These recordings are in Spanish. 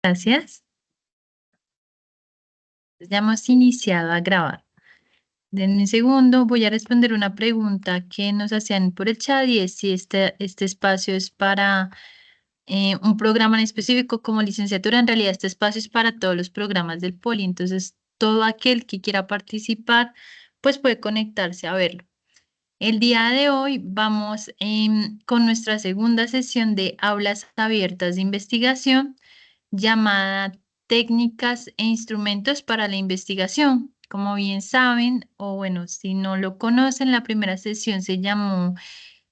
Gracias. Ya hemos iniciado a grabar. Denme un segundo, voy a responder una pregunta que nos hacían por el chat y es si este espacio es para un programa en específico como licenciatura. En realidad este espacio es para todos los programas del Poli, entonces todo aquel que quiera participar pues puede conectarse a verlo. El día de hoy vamos con nuestra segunda sesión de aulas abiertas de investigación llamada Técnicas e Instrumentos para la Investigación. Como bien saben, o bueno, si no lo conocen, la primera sesión se llamó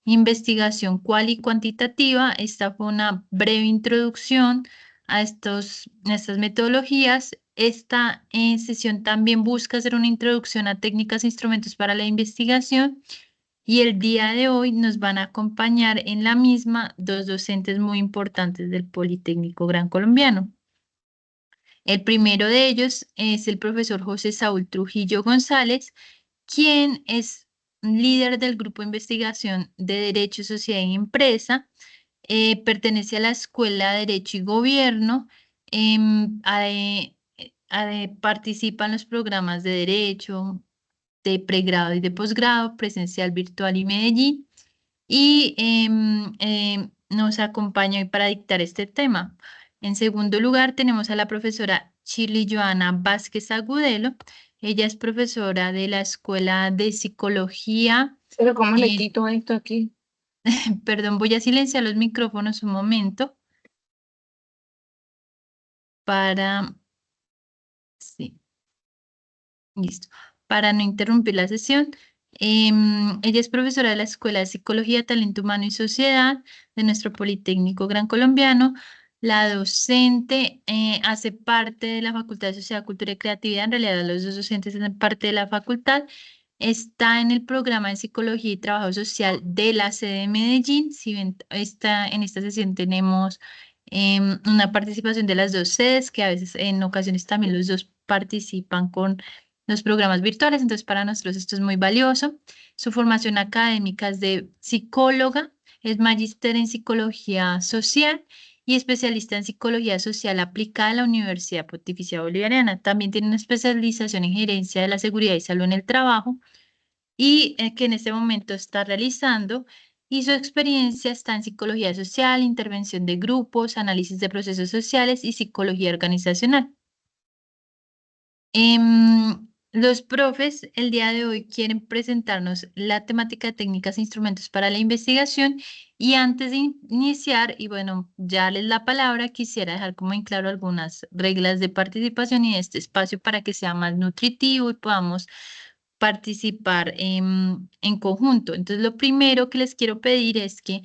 Investigación Cual y Cuantitativa. Esta fue una breve introducción a estas metodologías. Esta sesión también busca hacer una introducción a técnicas e instrumentos para la investigación y el día de hoy nos van a acompañar en la misma dos docentes muy importantes del Politécnico Gran Colombiano. El primero de ellos es el profesor José Saúl Trujillo González, quien es líder del grupo de investigación de Derecho, Sociedad y Empresa. Pertenece a la Escuela de Derecho y Gobierno. Participa en los programas de Derecho, de pregrado y de posgrado, presencial, virtual y Medellín. Y nos acompaña hoy para dictar este tema. En segundo lugar, tenemos a la profesora Shirley Joana Vázquez Agudelo. Ella es profesora de la Escuela de Psicología. Pero ¿cómo le eh, quito esto aquí? Perdón, voy a silenciar los micrófonos un momento para, sí, listo, para no interrumpir la sesión. Ella es profesora de la Escuela de Psicología, Talento Humano y Sociedad de nuestro Politécnico Gran Colombiano. La docente hace parte de la Facultad de Sociedad, Cultura y Creatividad. En realidad, los dos docentes hacen parte de la facultad. Está en el programa de Psicología y Trabajo Social de la sede de Medellín. Si ven, en esta sesión tenemos una participación de las dos sedes, que a veces en ocasiones también los dos participan con los programas virtuales, entonces para nosotros esto es muy valioso. Su formación académica es de psicóloga, es magíster en psicología social y especialista en psicología social aplicada a la Universidad Pontificia Bolivariana. También tiene una especialización en gerencia de la seguridad y salud en el trabajo y que en este momento está realizando. Y su experiencia está en psicología social, intervención de grupos, análisis de procesos sociales y psicología organizacional. Los profes el día de hoy quieren presentarnos la temática de técnicas e instrumentos para la investigación y antes de iniciar, y bueno, ya les la palabra, quisiera dejar como en claro algunas reglas de participación y de este espacio para que sea más nutritivo y podamos participar en conjunto. Entonces, lo primero que les quiero pedir es que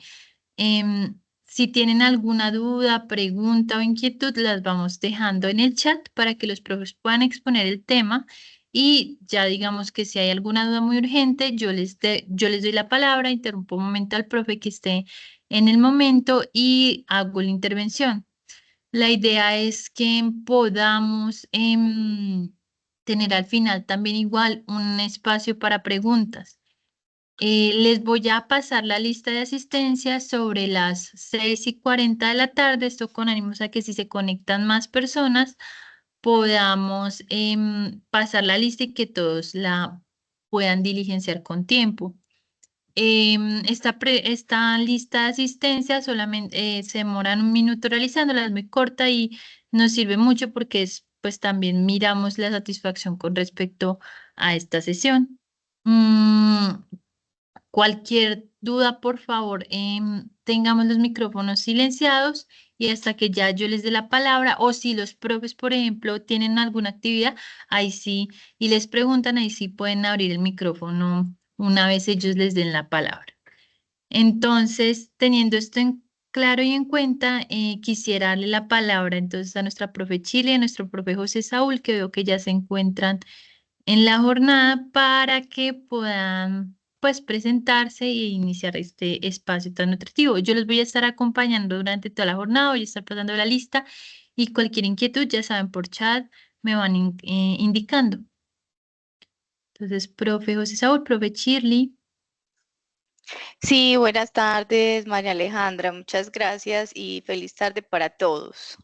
si tienen alguna duda, pregunta o inquietud, las vamos dejando en el chat para que los profes puedan exponer el tema y ya digamos que si hay alguna duda muy urgente, yo les doy la palabra, interrumpo un momento al profe que esté en el momento y hago la intervención. La idea es que podamos tener al final también igual un espacio para preguntas. Les voy a pasar la lista de asistencia sobre las 6:40 de la tarde, esto con ánimos a que si se conectan más personas podamos pasar la lista y que todos la puedan diligenciar con tiempo. Esta lista de asistencia solamente se demoran un minuto realizándola, es muy corta y nos sirve mucho porque pues también miramos la satisfacción con respecto a esta sesión. Mm, Cualquier duda, por favor, tengamos los micrófonos silenciados y hasta que ya yo les dé la palabra, o si los profes, por ejemplo, tienen alguna actividad, ahí sí, y les preguntan, ahí sí pueden abrir el micrófono una vez ellos les den la palabra. Entonces, teniendo esto en claro y en cuenta, quisiera darle la palabra entonces a nuestra profe Chile, a nuestro profe José Saúl, que veo que ya se encuentran en la jornada para que puedan pues presentarse e iniciar este espacio tan nutritivo. Yo los voy a estar acompañando durante toda la jornada, voy a estar pasando la lista y cualquier inquietud, ya saben, por chat me van indicando. Entonces, profe José Saúl, profe Shirley. Sí, buenas tardes, María Alejandra. Muchas gracias y feliz tarde para todos.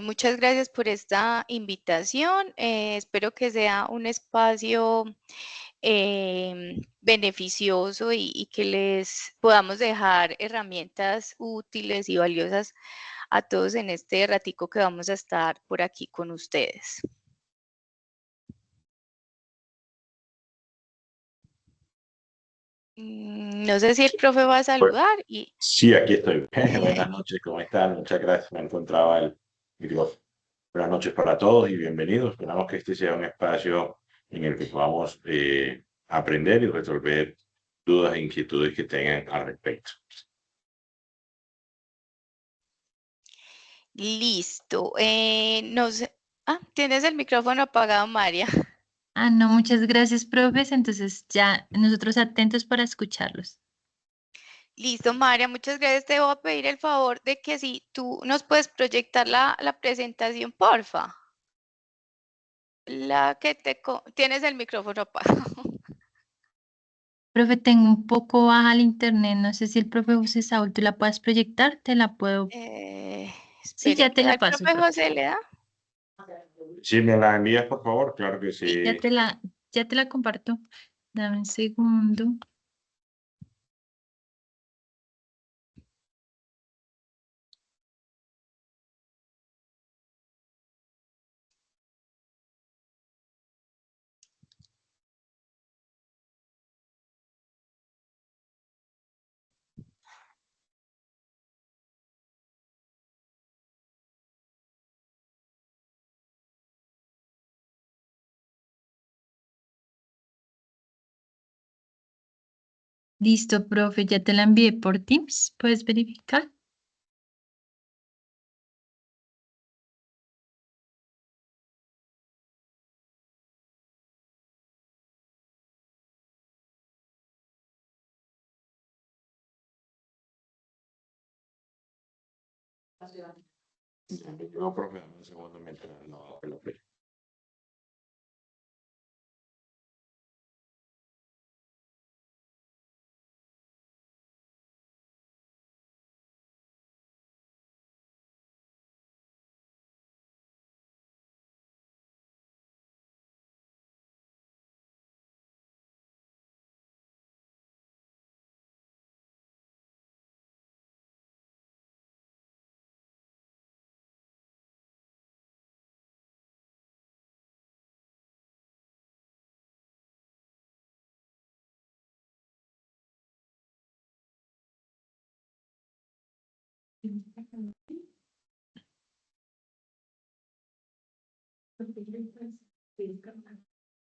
Muchas gracias por esta invitación. Espero que sea un espacio beneficioso y que les podamos dejar herramientas útiles y valiosas a todos en este ratico que vamos a estar por aquí con ustedes. No sé si el profe va a Bueno, saludar y sí, aquí estoy. Buenas noches, ¿cómo están? Muchas gracias. Me encontraba el micrófono. Buenas noches para todos y bienvenidos. Esperamos que este sea un espacio en el que podamos aprender y resolver dudas e inquietudes que tengan al respecto. listo. No sé. Ah, tienes el micrófono apagado, María. Ah, no, muchas gracias, profes. Entonces ya nosotros atentos para escucharlos. Listo, María, muchas gracias. Te voy a pedir el favor de que si tú nos puedes proyectar la presentación, porfa. La que tienes el micrófono apagado. Profe, tengo un poco baja el internet. No sé si el profe José Saúl, tú la puedes proyectar, te la puedo. Sí, Espere, ya te la ¿al paso, profe profe. José le da? Si me la envías, por favor, claro que Sí, sí. ya te la comparto. Dame un segundo. Listo, profe, ya te la envié por Teams. ¿Puedes verificar? Yo, profe, dame un segundo mientras no, lo veo.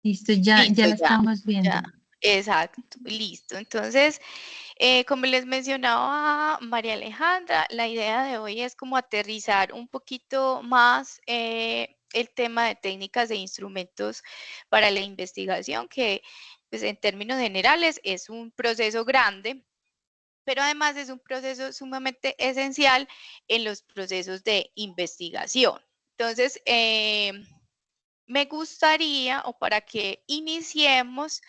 Listo, ya Listo, la ya, estamos viendo. ya. Exacto, listo. Entonces, como les mencionaba María Alejandra, la idea de hoy es como aterrizar un poquito más el tema de técnicas e instrumentos para la investigación, que pues, en términos generales es un proceso grande, pero además es un proceso sumamente esencial en los procesos de investigación. Entonces, me gustaría, o para que iniciemos,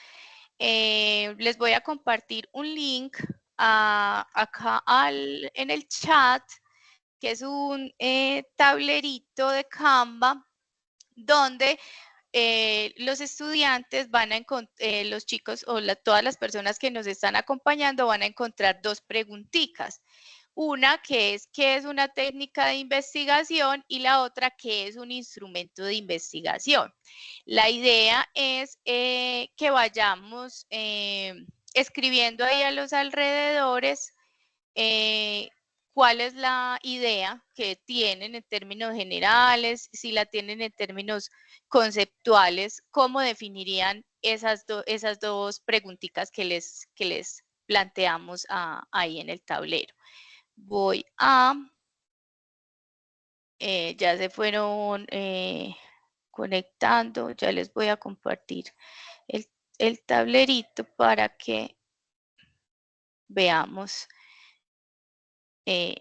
les voy a compartir un link acá en el chat, que es un tablerito de Canva, donde los estudiantes van a encontrar, los chicos o todas las personas que nos están acompañando van a encontrar dos preguntitas. Una que es qué es una técnica de investigación y la otra qué es un instrumento de investigación. La idea es que vayamos escribiendo ahí a los alrededores cuál es la idea que tienen en términos generales, si la tienen en términos conceptuales, cómo definirían esas dos preguntitas que les planteamos ahí en el tablero. Voy a, ya se fueron conectando, ya les voy a compartir el tablerito para que veamos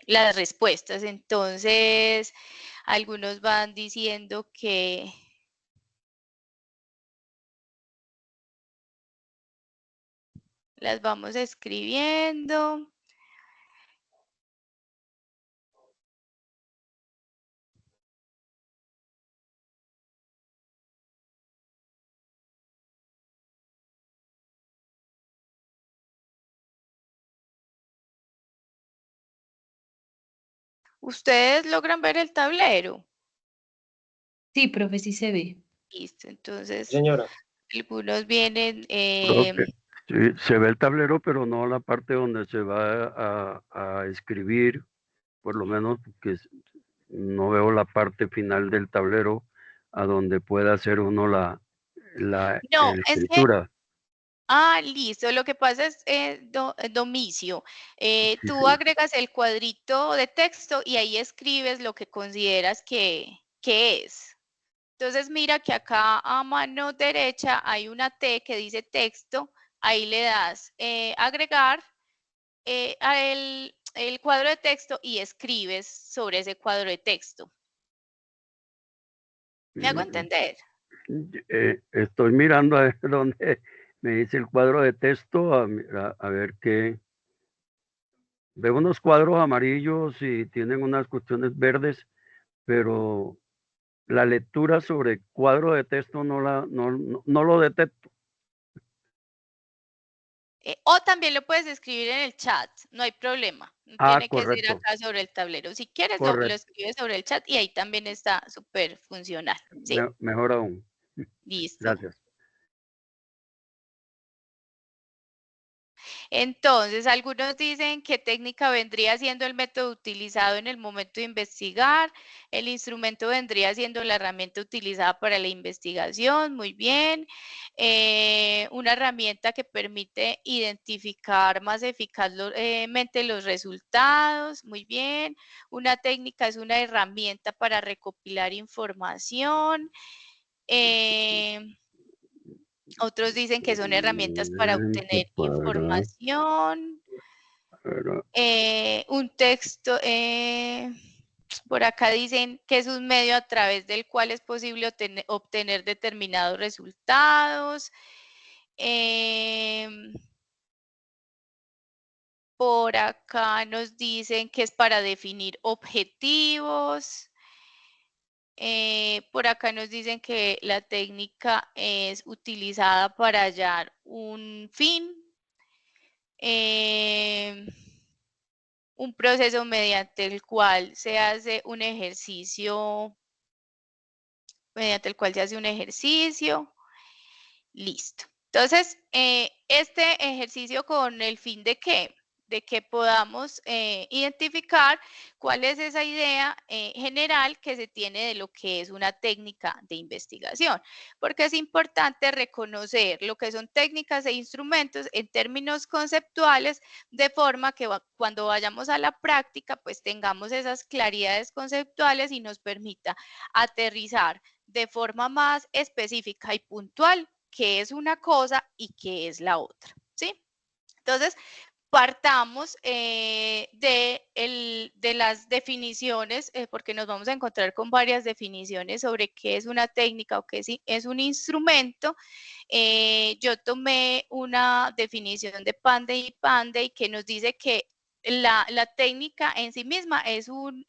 las respuestas. Entonces, algunos van diciendo que las vamos escribiendo. ¿Ustedes logran ver el tablero? Sí, profe, sí se ve. Listo, entonces Señora. algunos vienen... Profe, sí, se ve el tablero, pero no la parte donde se va a escribir, por lo menos que no veo la parte final del tablero a donde pueda hacer uno la No, es que... escritura. Ah, listo. Lo que pasa es, Domicio, Sí, tú sí. agregas el cuadrito de texto y ahí escribes lo que consideras que es. Entonces mira que acá a mano derecha hay una T que dice texto, ahí le das agregar el cuadro de texto y escribes sobre ese cuadro de texto. ¿Me hago entender? Estoy mirando a ver dónde me dice el cuadro de texto, a ver qué. Veo unos cuadros amarillos y tienen unas cuestiones verdes, pero la lectura sobre cuadro de texto no lo detecto. O también lo puedes escribir en el chat, no hay problema. No Ah, tiene que ser correcto, acá sobre el tablero. Si quieres, lo correcto. escribes sobre el chat y ahí también está súper funcional. ¿Sí? Mejor aún. Listo. Gracias. Entonces, algunos dicen qué técnica vendría siendo el método utilizado en el momento de investigar. El instrumento vendría siendo la herramienta utilizada para la investigación. Muy bien. Una herramienta que permite identificar más eficazmente los resultados. Muy bien. Una técnica es una herramienta para recopilar información. Otros dicen que son herramientas para obtener información. Un texto, por acá dicen que es un medio a través del cual es posible obtener determinados resultados. Por acá nos dicen que es para definir objetivos. Por acá nos dicen que la técnica es utilizada para hallar un fin. Un proceso mediante el cual se hace un ejercicio, listo. Entonces, este ejercicio con el fin de qué? De que podamos identificar cuál es esa idea general que se tiene de lo que es una técnica de investigación, porque es importante reconocer lo que son técnicas e instrumentos en términos conceptuales, de forma que cuando vayamos a la práctica, pues tengamos esas claridades conceptuales y nos permita aterrizar de forma más específica y puntual qué es una cosa y qué es la otra, ¿sí? Entonces, partamos de las definiciones, porque nos vamos a encontrar con varias definiciones sobre qué es una técnica o qué es un instrumento. Yo tomé una definición de Panday que nos dice que la técnica en sí misma es un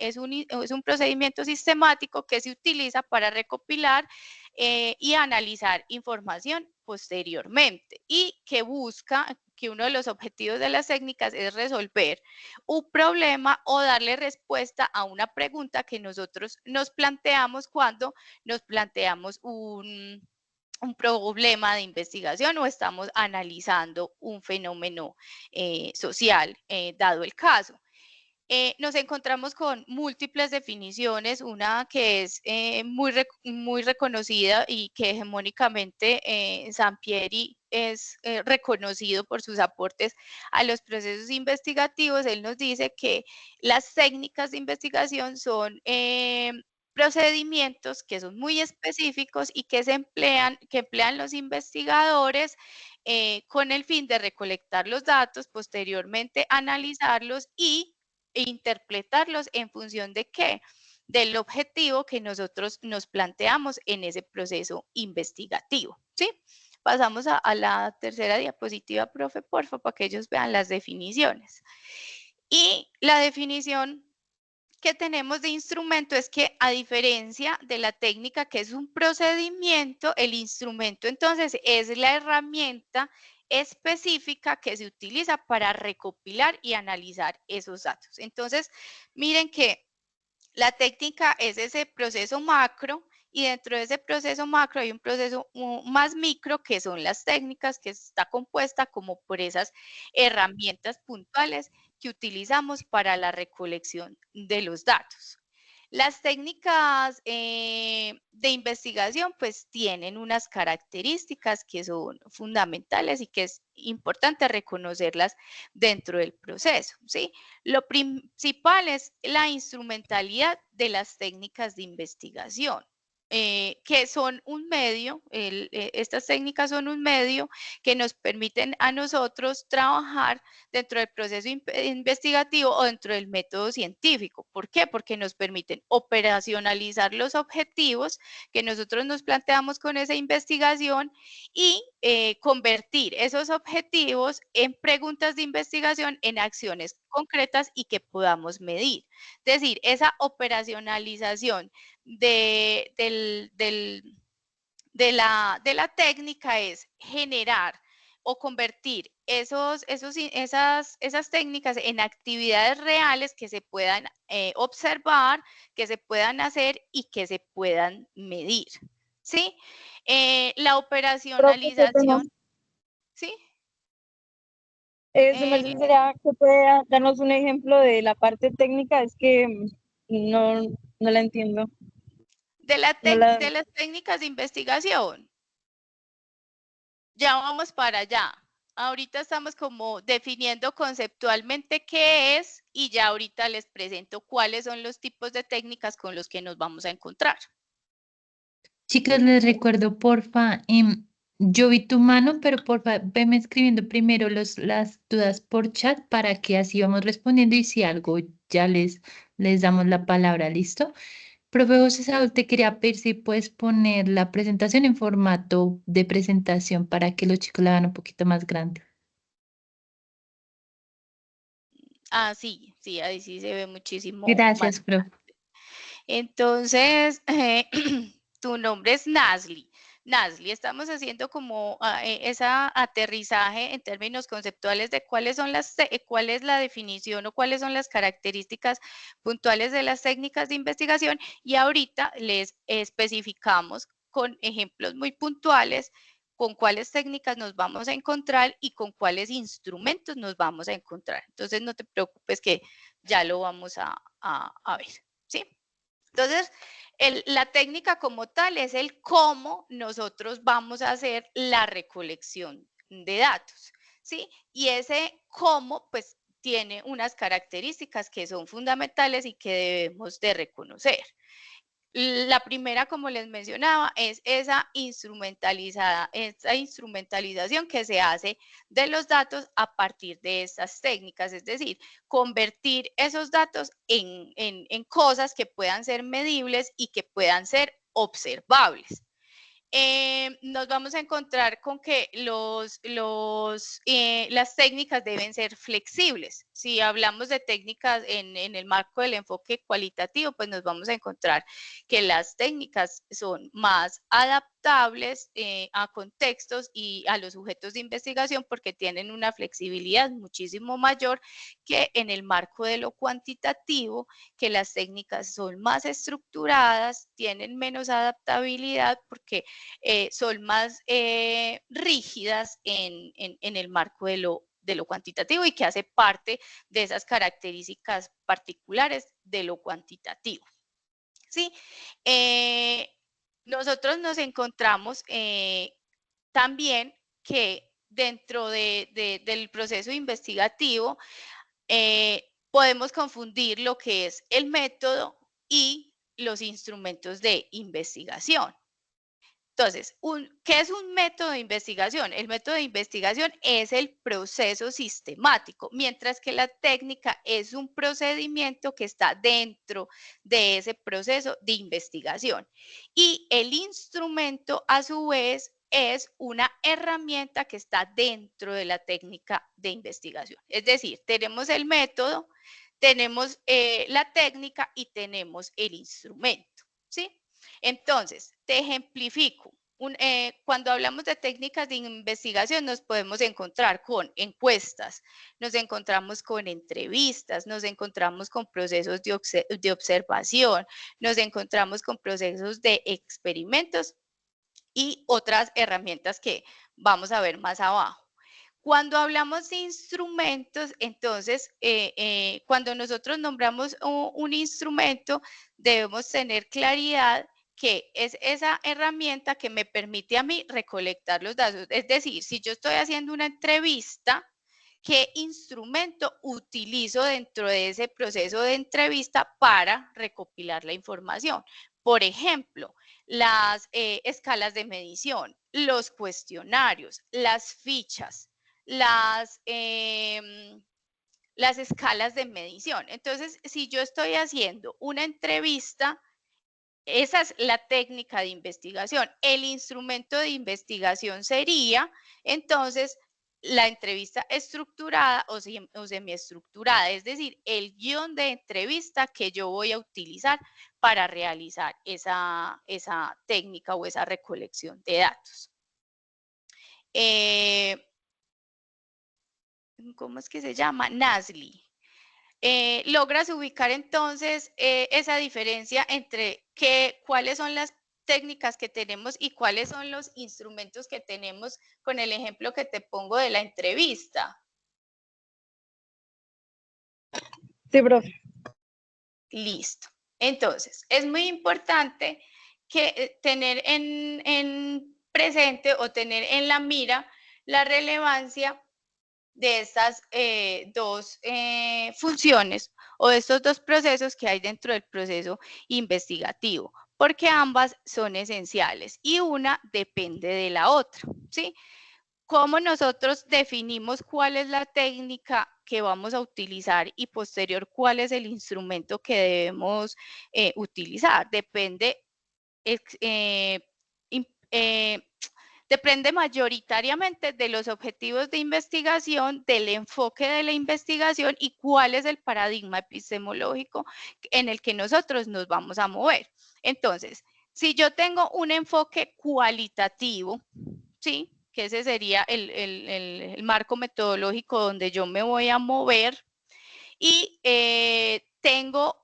procedimiento sistemático que se utiliza para recopilar y analizar información posteriormente y que busca que uno de los objetivos de las técnicas es resolver un problema o darle respuesta a una pregunta que nosotros nos planteamos cuando nos planteamos un problema de investigación o estamos analizando un fenómeno social, dado el caso. Nos encontramos con múltiples definiciones, una que es muy reconocida y que hegemónicamente Sampieri es reconocido por sus aportes a los procesos investigativos. Él nos dice que las técnicas de investigación son procedimientos que son muy específicos y que emplean los investigadores con el fin de recolectar los datos, posteriormente analizarlos e interpretarlos en función de qué, del objetivo que nosotros nos planteamos en ese proceso investigativo, ¿sí? Pasamos a la tercera diapositiva, profe, porfa, para que ellos vean las definiciones. Y la definición que tenemos de instrumento es que, a diferencia de la técnica, que es un procedimiento, el instrumento entonces es la herramienta específica que se utiliza para recopilar y analizar esos datos. Entonces, miren que La técnica es ese proceso macro y dentro de ese proceso macro hay un proceso más micro que son las técnicas, que está compuesta como por esas herramientas puntuales que utilizamos para la recolección de los datos. Las técnicas de investigación pues tienen unas características que son fundamentales y que es importante reconocerlas dentro del proceso, ¿sí? Lo principal es la instrumentalidad de las técnicas de investigación. Que son un medio, estas técnicas son un medio que nos permiten a nosotros trabajar dentro del proceso investigativo o dentro del método científico. ¿Por qué? Porque nos permiten operacionalizar los objetivos que nosotros nos planteamos con esa investigación y convertir esos objetivos en preguntas de investigación, en acciones concretas y que podamos medir. Es decir, esa operacionalización de la técnica es generar o convertir esas técnicas en actividades reales que se puedan observar, que se puedan hacer y que se puedan medir. ¿Sí? La operacionalización, ¿sí? Su merced, ¿será que puede darnos un ejemplo de la parte técnica? Es que no la entiendo. De las técnicas de investigación. Ya vamos para allá. Ahorita estamos como definiendo conceptualmente qué es y ya ahorita les presento cuáles son los tipos de técnicas con los que nos vamos a encontrar. Chicas, les recuerdo, porfa, yo vi tu mano, pero porfa, veme escribiendo primero las dudas por chat para que así vamos respondiendo y si algo ya les damos la palabra, ¿listo? Profe José Saúl, te quería pedir si puedes poner la presentación en formato de presentación para que los chicos la vean un poquito más grande. Ah, sí, ahí sí se ve muchísimo Gracias, más. profe. Entonces, tu nombre es Nasli. Nasli, estamos haciendo como ese aterrizaje en términos conceptuales de cuál es la definición o cuáles son las características puntuales de las técnicas de investigación y ahorita les especificamos con ejemplos muy puntuales con cuáles técnicas nos vamos a encontrar y con cuáles instrumentos nos vamos a encontrar. Entonces, no te preocupes que ya lo vamos a ver, ¿sí? Entonces, la técnica como tal es el cómo nosotros vamos a hacer la recolección de datos, ¿sí? Y ese cómo, pues, tiene unas características que son fundamentales y que debemos de reconocer. La primera, como les mencionaba, es esa instrumentalización que se hace de los datos a partir de estas técnicas, es decir, convertir esos datos en cosas que puedan ser medibles y que puedan ser observables. Nos vamos a encontrar con que las técnicas deben ser flexibles. Si hablamos de técnicas en el marco del enfoque cualitativo, pues nos vamos a encontrar que las técnicas son más adaptables a contextos y a los sujetos de investigación porque tienen una flexibilidad muchísimo mayor que en el marco de lo cuantitativo, que las técnicas son más estructuradas, tienen menos adaptabilidad porque son más rígidas en el marco de lo cuantitativo y que hace parte de esas características particulares de lo cuantitativo. ¿Sí? Nosotros nos encontramos también que dentro del proceso investigativo podemos confundir lo que es el método y los instrumentos de investigación. Entonces, ¿qué es un método de investigación? El método de investigación es el proceso sistemático, mientras que la técnica es un procedimiento que está dentro de ese proceso de investigación. Y el instrumento, a su vez, es una herramienta que está dentro de la técnica de investigación. Es decir, tenemos el método, tenemos la técnica y tenemos el instrumento, ¿sí? Entonces, te ejemplifico. cuando hablamos de técnicas de investigación nos podemos encontrar con encuestas, nos encontramos con entrevistas, nos encontramos con procesos de observación, nos encontramos con procesos de experimentos y otras herramientas que vamos a ver más abajo. Cuando hablamos de instrumentos, entonces, cuando nosotros nombramos un instrumento, debemos tener claridad que es esa herramienta que me permite a mí recolectar los datos. Es decir, si yo estoy haciendo una entrevista, ¿qué instrumento utilizo dentro de ese proceso de entrevista para recopilar la información? Por ejemplo, las escalas de medición, los cuestionarios, las fichas, las escalas de medición. Entonces, si yo estoy haciendo una entrevista, esa es la técnica de investigación. El instrumento de investigación sería, entonces, la entrevista estructurada o semiestructurada, es decir, el guión de entrevista que yo voy a utilizar para realizar esa técnica o esa recolección de datos. ¿Cómo es que se llama? NASLI. Logras ubicar entonces esa diferencia entre cuáles son las técnicas que tenemos y cuáles son los instrumentos que tenemos con el ejemplo que te pongo de la entrevista. Sí, profe. Listo. Entonces, es muy importante que tener en presente o tener en la mira la relevancia de estas dos funciones o de estos dos procesos que hay dentro del proceso investigativo, porque ambas son esenciales y una depende de la otra, ¿sí? ¿Cómo nosotros definimos cuál es la técnica que vamos a utilizar y posterior cuál es el instrumento que debemos utilizar? Depende mayoritariamente de los objetivos de investigación, del enfoque de la investigación y cuál es el paradigma epistemológico en el que nosotros nos vamos a mover. Entonces, si yo tengo un enfoque cualitativo, ¿sí? Que ese sería el marco metodológico donde yo me voy a mover y tengo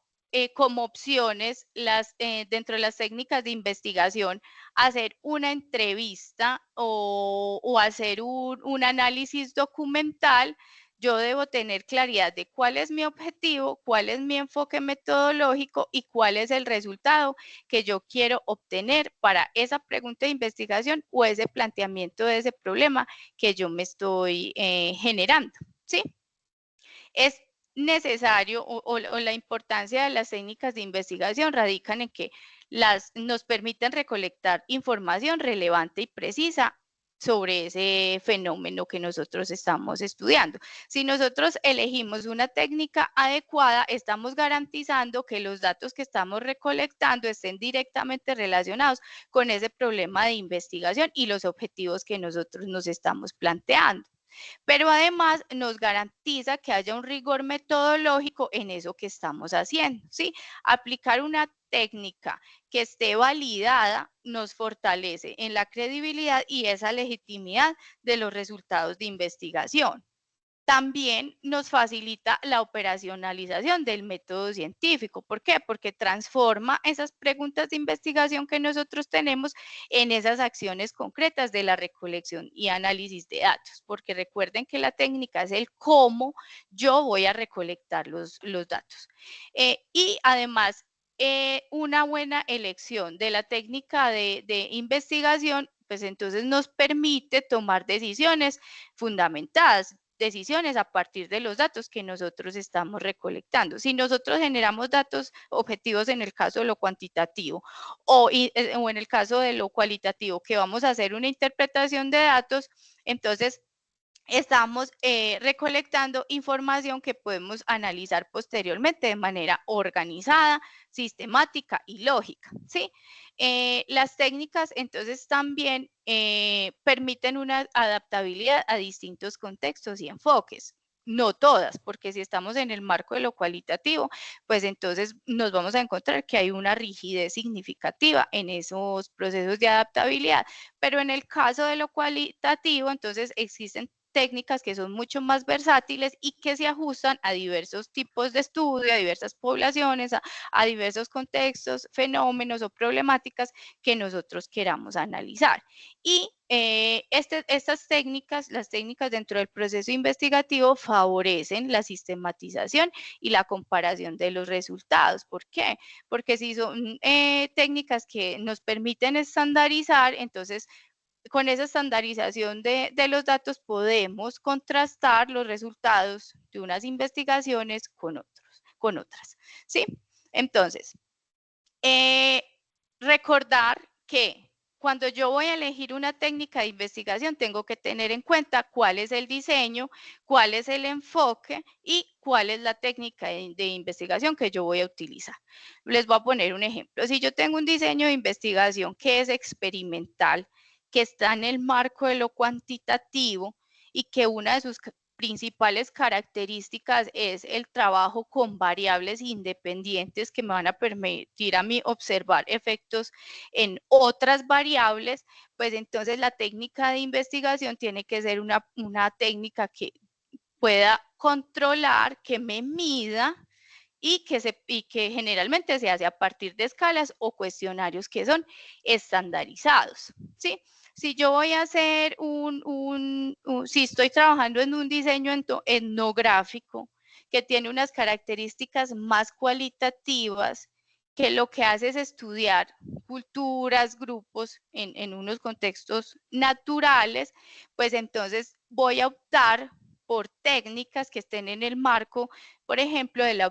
como opciones dentro de las técnicas de investigación hacer una entrevista o hacer un análisis documental. Yo debo tener claridad de cuál es mi objetivo, cuál es mi enfoque metodológico y cuál es el resultado que yo quiero obtener para esa pregunta de investigación o ese planteamiento de ese problema que yo me estoy generando, ¿sí? Es necesario o la importancia de las técnicas de investigación radican en que nos permiten recolectar información relevante y precisa sobre ese fenómeno que nosotros estamos estudiando. Si nosotros elegimos una técnica adecuada, estamos garantizando que los datos que estamos recolectando estén directamente relacionados con ese problema de investigación y los objetivos que nosotros nos estamos planteando. Pero además nos garantiza que haya un rigor metodológico en eso que estamos haciendo, ¿sí? Aplicar una técnica que esté validada nos fortalece en la credibilidad y esa legitimidad de los resultados de investigación. También nos facilita la operacionalización del método científico. ¿Por qué? Porque transforma esas preguntas de investigación que nosotros tenemos en esas acciones concretas de la recolección y análisis de datos. Porque recuerden que la técnica es el cómo yo voy a recolectar los datos. Y además, una buena elección de la técnica de investigación, pues entonces nos permite tomar decisiones fundamentadas, decisiones a partir de los datos que nosotros estamos recolectando. Si nosotros generamos datos objetivos en el caso de lo cuantitativo o en el caso de lo cualitativo, que vamos a hacer una interpretación de datos, entonces estamos recolectando información que podemos analizar posteriormente de manera organizada, sistemática y lógica, ¿sí? Las técnicas entonces también permiten una adaptabilidad a distintos contextos y enfoques. no todas, porque si estamos en el marco de lo cualitativo, pues entonces nos vamos a encontrar que hay una rigidez significativa en esos procesos de adaptabilidad. Pero en el caso de lo cualitativo, entonces existen técnicas que son mucho más versátiles y que se ajustan a diversos tipos de estudio, a diversas poblaciones, a diversos contextos, fenómenos o problemáticas que nosotros queramos analizar. Y estas técnicas, las técnicas dentro del proceso investigativo favorecen la sistematización y la comparación de los resultados. ¿Por qué? Porque si son técnicas que nos permiten estandarizar, entonces con esa estandarización de los datos podemos contrastar los resultados de unas investigaciones con otras, ¿sí? Entonces, recordar que cuando yo voy a elegir una técnica de investigación, tengo que tener en cuenta cuál es el diseño, cuál es el enfoque y cuál es la técnica de investigación que yo voy a utilizar. Les voy a poner un ejemplo. Si yo tengo un diseño de investigación que es experimental, que está en el marco de lo cuantitativo y que una de sus principales características es el trabajo con variables independientes que me van a permitir a mí observar efectos en otras variables, pues entonces la técnica de investigación tiene que ser una técnica que pueda controlar, que me mida y que generalmente se hace a partir de escalas o cuestionarios que son estandarizados, ¿sí? Si yo voy a hacer si estoy trabajando en un diseño etnográfico que tiene unas características más cualitativas, que lo que hace es estudiar culturas, grupos en unos contextos naturales, pues entonces voy a optar por técnicas que estén en el marco, por ejemplo, de la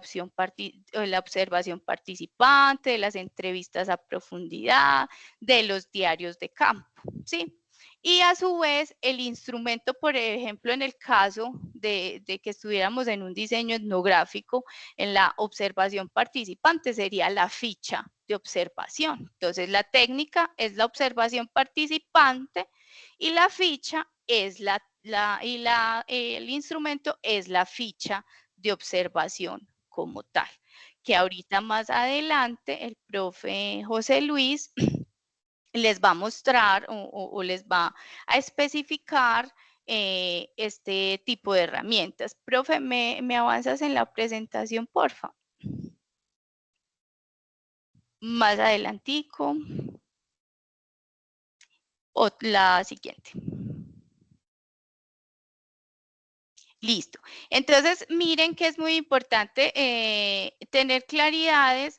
observación participante, de las entrevistas a profundidad, de los diarios de campo, ¿sí? Y a su vez, el instrumento, por ejemplo, en el caso de que estuviéramos en un diseño etnográfico, en la observación participante sería la ficha de observación. Entonces, la técnica es la observación participante y la ficha es el instrumento es la ficha de observación como tal, que ahorita más adelante el profe José Luis les va a mostrar o les va a especificar este tipo de herramientas. Profe, ¿me avanzas en la presentación, porfa? Más adelantico. O la siguiente. Listo. Entonces, miren que es muy importante tener claridades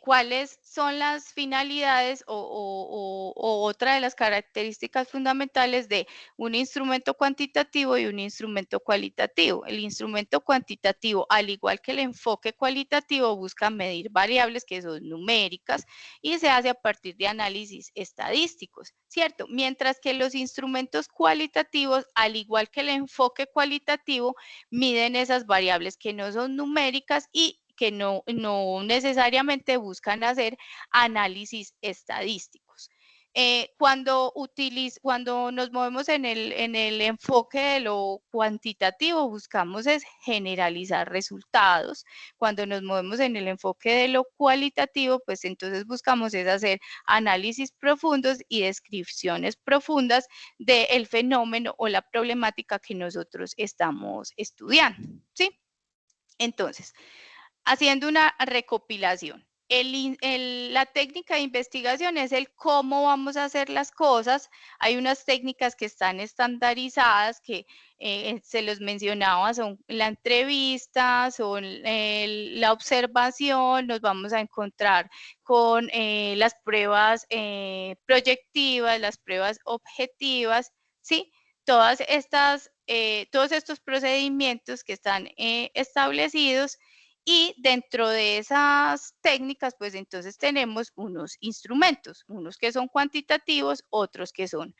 cuáles son las finalidades o otra de las características fundamentales de un instrumento cuantitativo y un instrumento cualitativo. El instrumento cuantitativo, al igual que el enfoque cualitativo, busca medir variables que son numéricas y se hace a partir de análisis estadísticos, ¿cierto? Mientras que los instrumentos cualitativos, al igual que el enfoque cualitativo, miden esas variables que no son numéricas y que no necesariamente buscan hacer análisis estadísticos. Cuando nos movemos en el enfoque de lo cuantitativo, buscamos es generalizar resultados. Cuando nos movemos en el enfoque de lo cualitativo, pues entonces buscamos es hacer análisis profundos y descripciones profundas del fenómeno o la problemática que nosotros estamos estudiando, ¿sí? Entonces, haciendo una recopilación. La técnica de investigación es el cómo vamos a hacer las cosas. Hay unas técnicas que están estandarizadas, que se los mencionaba, son la entrevista, son la observación, nos vamos a encontrar con las pruebas proyectivas, las pruebas objetivas, ¿sí? Todos estos procedimientos que están establecidos. Y dentro de esas técnicas, pues entonces tenemos unos instrumentos, unos que son cuantitativos, otros que son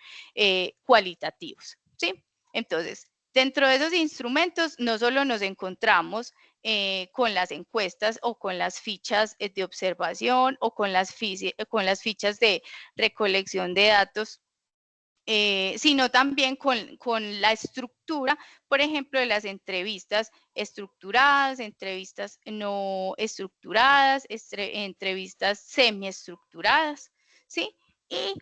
cualitativos, ¿sí? Entonces, dentro de esos instrumentos, no solo nos encontramos con las encuestas o con las fichas de observación o con las fichas de recolección de datos sino también con la estructura, por ejemplo, de las entrevistas estructuradas, entrevistas no estructuradas, entrevistas semiestructuradas, ¿sí? Y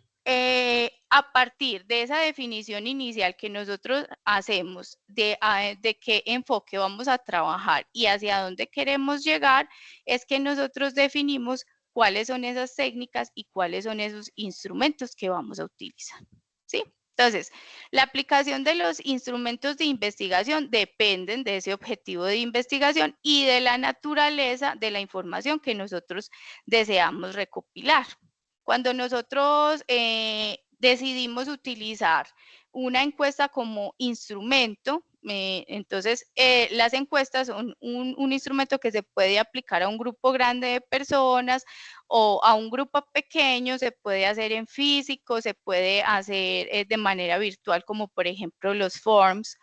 a partir de esa definición inicial que nosotros hacemos de qué enfoque vamos a trabajar y hacia dónde queremos llegar, es que nosotros definimos cuáles son esas técnicas y cuáles son esos instrumentos que vamos a utilizar, ¿sí? Entonces, la aplicación de los instrumentos de investigación dependen de ese objetivo de investigación y de la naturaleza de la información que nosotros deseamos recopilar. Cuando nosotros decidimos utilizar una encuesta como instrumento, entonces las encuestas son un instrumento que se puede aplicar a un grupo grande de personas o a un grupo pequeño, se puede hacer en físico, se puede hacer de manera virtual, como por ejemplo los forms,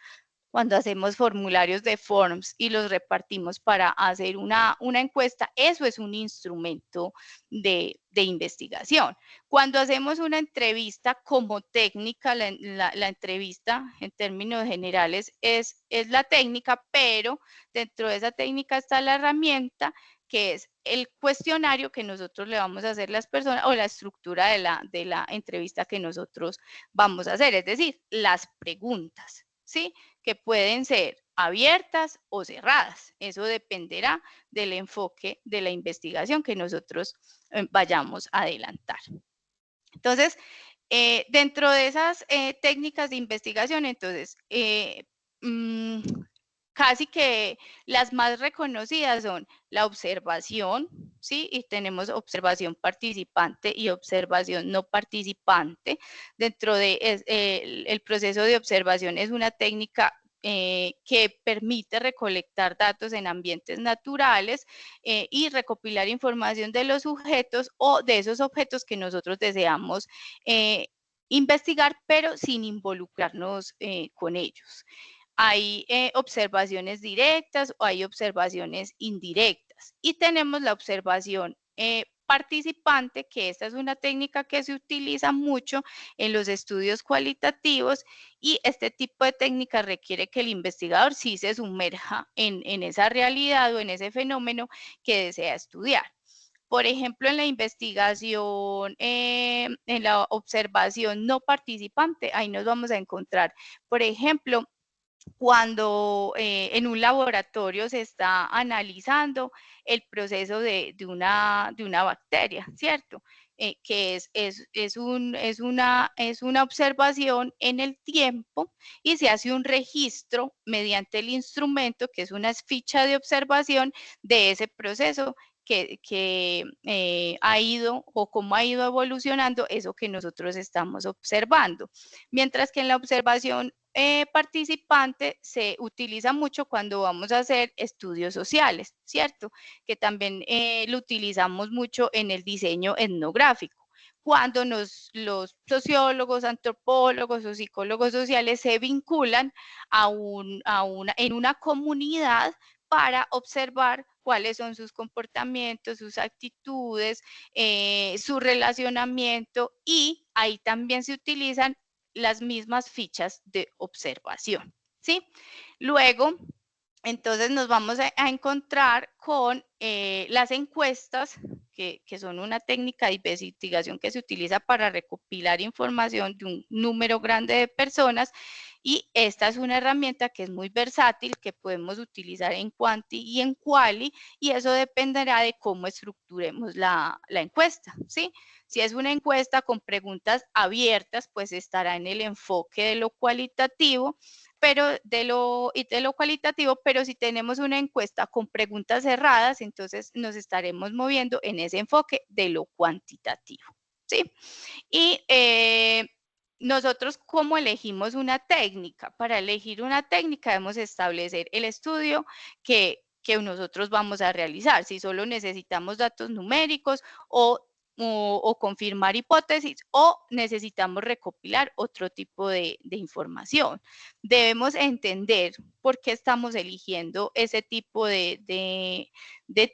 cuando hacemos formularios de forms y los repartimos para hacer una encuesta, eso es un instrumento de investigación. Cuando hacemos una entrevista como técnica, la entrevista en términos generales es la técnica, pero dentro de esa técnica está la herramienta que es el cuestionario que nosotros le vamos a hacer a las personas o la estructura de la entrevista que nosotros vamos a hacer, es decir, las preguntas, ¿sí? Que pueden ser abiertas o cerradas. Eso dependerá del enfoque de la investigación que nosotros vayamos a adelantar. Entonces, dentro de esas técnicas de investigación, entonces, casi que las más reconocidas son la observación, ¿sí? Y tenemos observación participante y observación no participante. Dentro de el proceso de observación es una técnica que permite recolectar datos en ambientes naturales y recopilar información de los sujetos o de esos objetos que nosotros deseamos investigar, pero sin involucrarnos con ellos. Hay observaciones directas o hay observaciones indirectas. Y tenemos la observación participante, que esta es una técnica que se utiliza mucho en los estudios cualitativos y este tipo de técnica requiere que el investigador sí se sumerja en esa realidad o en ese fenómeno que desea estudiar. Por ejemplo, en la investigación, en la observación no participante, ahí nos vamos a encontrar, por ejemplo, cuando en un laboratorio se está analizando el proceso de una bacteria, ¿cierto? Que es una observación en el tiempo y se hace un registro mediante el instrumento, que es una ficha de observación de ese proceso que ha ido o cómo ha ido evolucionando eso que nosotros estamos observando. Mientras que en la observación participante se utiliza mucho cuando vamos a hacer estudios sociales, ¿cierto? Que también lo utilizamos mucho en el diseño etnográfico. Cuando los sociólogos, antropólogos o psicólogos sociales se vinculan en una comunidad para observar cuáles son sus comportamientos, sus actitudes, su relacionamiento, y ahí también se utilizan las mismas fichas de observación, ¿sí? Luego, entonces nos vamos a encontrar con las encuestas, que son una técnica de investigación que se utiliza para recopilar información de un número grande de personas, y esta es una herramienta que es muy versátil, que podemos utilizar en Quanti y en Quali, y eso dependerá de cómo estructuremos la encuesta, ¿sí? Si es una encuesta con preguntas abiertas, pues estará en el enfoque de lo cualitativo, pero de lo cualitativo, pero si tenemos una encuesta con preguntas cerradas, entonces nos estaremos moviendo en ese enfoque de lo cuantitativo, ¿sí? Y nosotros, ¿cómo elegimos una técnica? Para elegir una técnica debemos establecer el estudio que nosotros vamos a realizar, si solo necesitamos datos numéricos o o confirmar hipótesis, o necesitamos recopilar otro tipo de información. Debemos entender por qué estamos eligiendo ese tipo de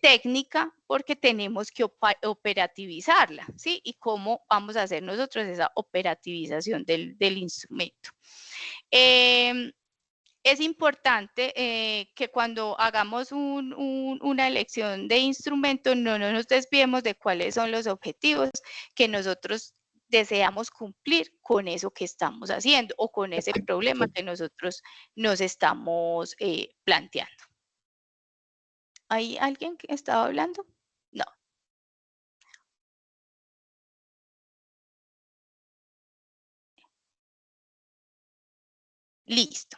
técnica, porque tenemos que operativizarla, ¿sí? Y cómo vamos a hacer nosotros esa operativización del instrumento. Es importante que cuando hagamos una elección de instrumento no nos desviemos de cuáles son los objetivos que nosotros deseamos cumplir con eso que estamos haciendo o con ese problema que nosotros nos estamos planteando. ¿Hay alguien que estaba hablando? No. Listo.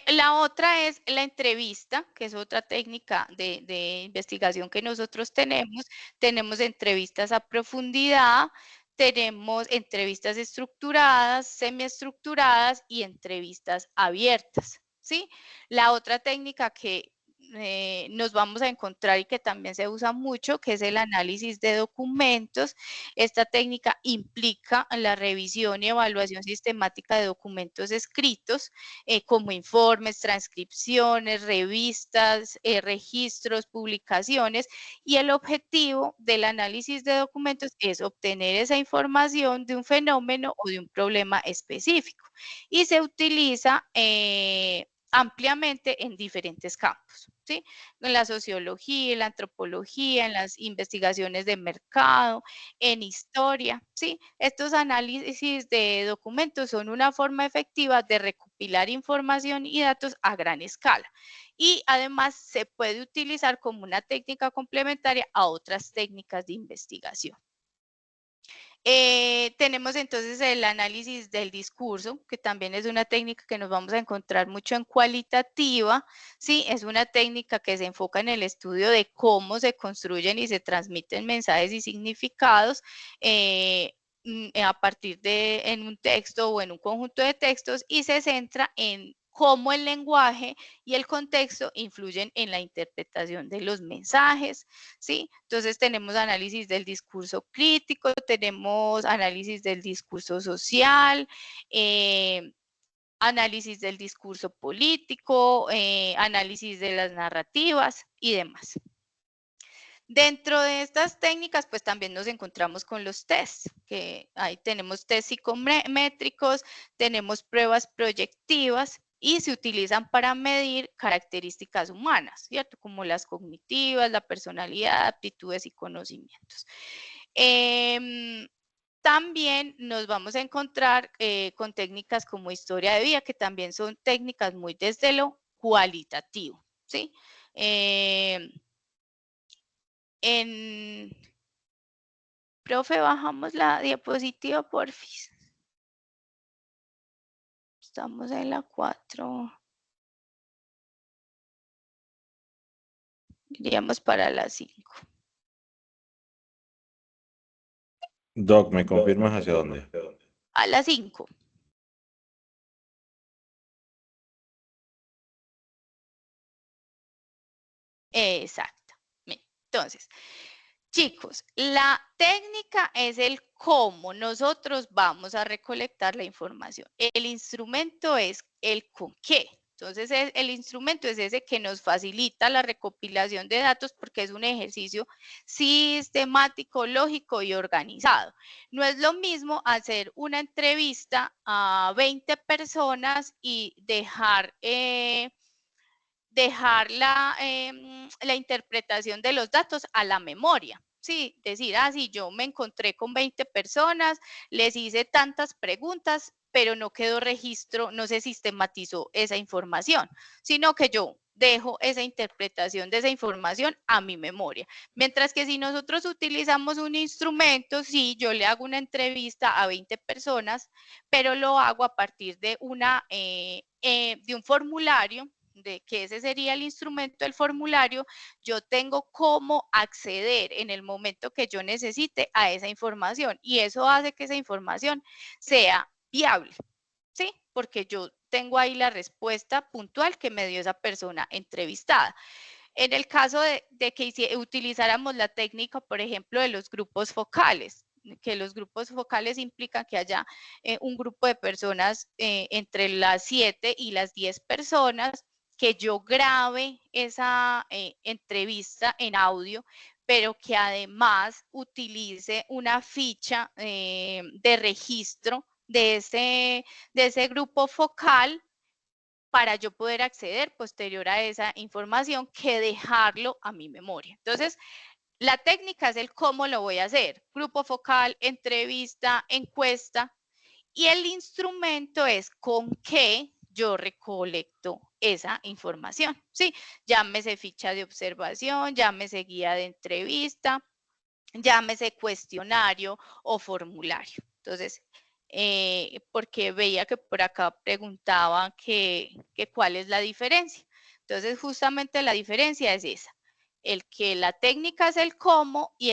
La otra es la entrevista, que es otra técnica de investigación que nosotros tenemos. Tenemos entrevistas a profundidad, tenemos entrevistas estructuradas, semiestructuradas y entrevistas abiertas, ¿sí? La otra técnica que nos vamos a encontrar y que también se usa mucho, que es el análisis de documentos. Esta técnica implica la revisión y evaluación sistemática de documentos escritos, como informes, transcripciones, revistas, registros, publicaciones, y el objetivo del análisis de documentos es obtener esa información de un fenómeno o de un problema específico, y se utiliza ampliamente en diferentes campos, ¿sí? En la sociología, en la antropología, en las investigaciones de mercado, en historia, ¿sí? Estos análisis de documentos son una forma efectiva de recopilar información y datos a gran escala, y además se puede utilizar como una técnica complementaria a otras técnicas de investigación. Tenemos entonces el análisis del discurso, que también es una técnica que nos vamos a encontrar mucho en cualitativa, ¿sí? Es una técnica que se enfoca en el estudio de cómo se construyen y se transmiten mensajes y significados a partir en un texto o en un conjunto de textos, y se centra en cómo el lenguaje y el contexto influyen en la interpretación de los mensajes, ¿sí? Entonces tenemos análisis del discurso crítico, tenemos análisis del discurso social, análisis del discurso político, análisis de las narrativas y demás. Dentro de estas técnicas, pues también nos encontramos con los tests, que ahí tenemos test psicométricos, tenemos pruebas proyectivas y se utilizan para medir características humanas, ¿cierto? Como las cognitivas, la personalidad, aptitudes y conocimientos. También nos vamos a encontrar con técnicas como historia de vida, que también son técnicas muy desde lo cualitativo, ¿sí? Profe, bajamos la diapositiva, porfis. Estamos en la 4. Iríamos para la 5. Doc, ¿me confirmas hacia dónde? A la 5. Exacto. Entonces, chicos, la técnica es el cómo nosotros vamos a recolectar la información. El instrumento es el con qué. Entonces, el instrumento es ese que nos facilita la recopilación de datos porque es un ejercicio sistemático, lógico y organizado. No es lo mismo hacer una entrevista a 20 personas y dejar la interpretación de los datos a la memoria. Sí, decir, sí, yo me encontré con 20 personas, les hice tantas preguntas, pero no quedó registro, no se sistematizó esa información, sino que yo dejo esa interpretación de esa información a mi memoria. Mientras que si nosotros utilizamos un instrumento, sí, yo le hago una entrevista a 20 personas, pero lo hago a partir de un formulario, de que ese sería el instrumento del formulario. Yo tengo cómo acceder en el momento que yo necesite a esa información, y eso hace que esa información sea viable, ¿sí? Porque yo tengo ahí la respuesta puntual que me dio esa persona entrevistada. En el caso de que utilizáramos la técnica, por ejemplo, de los grupos focales, que los grupos focales implican que haya un grupo de personas entre las 7 y las 10 personas, que yo grabe esa entrevista en audio, pero que además utilice una ficha de registro de ese grupo focal para yo poder acceder posterior a esa información que dejarlo a mi memoria. Entonces, la técnica es el cómo lo voy a hacer. Grupo focal, entrevista, encuesta. Y el instrumento es con qué yo recolecto esa información. Sí, llámese ficha de observación, llámese guía de entrevista, llámese cuestionario o formulario. Entonces, porque veía que por acá preguntaban que cuál es la diferencia. Entonces, justamente la diferencia es esa. El que la técnica es el cómo y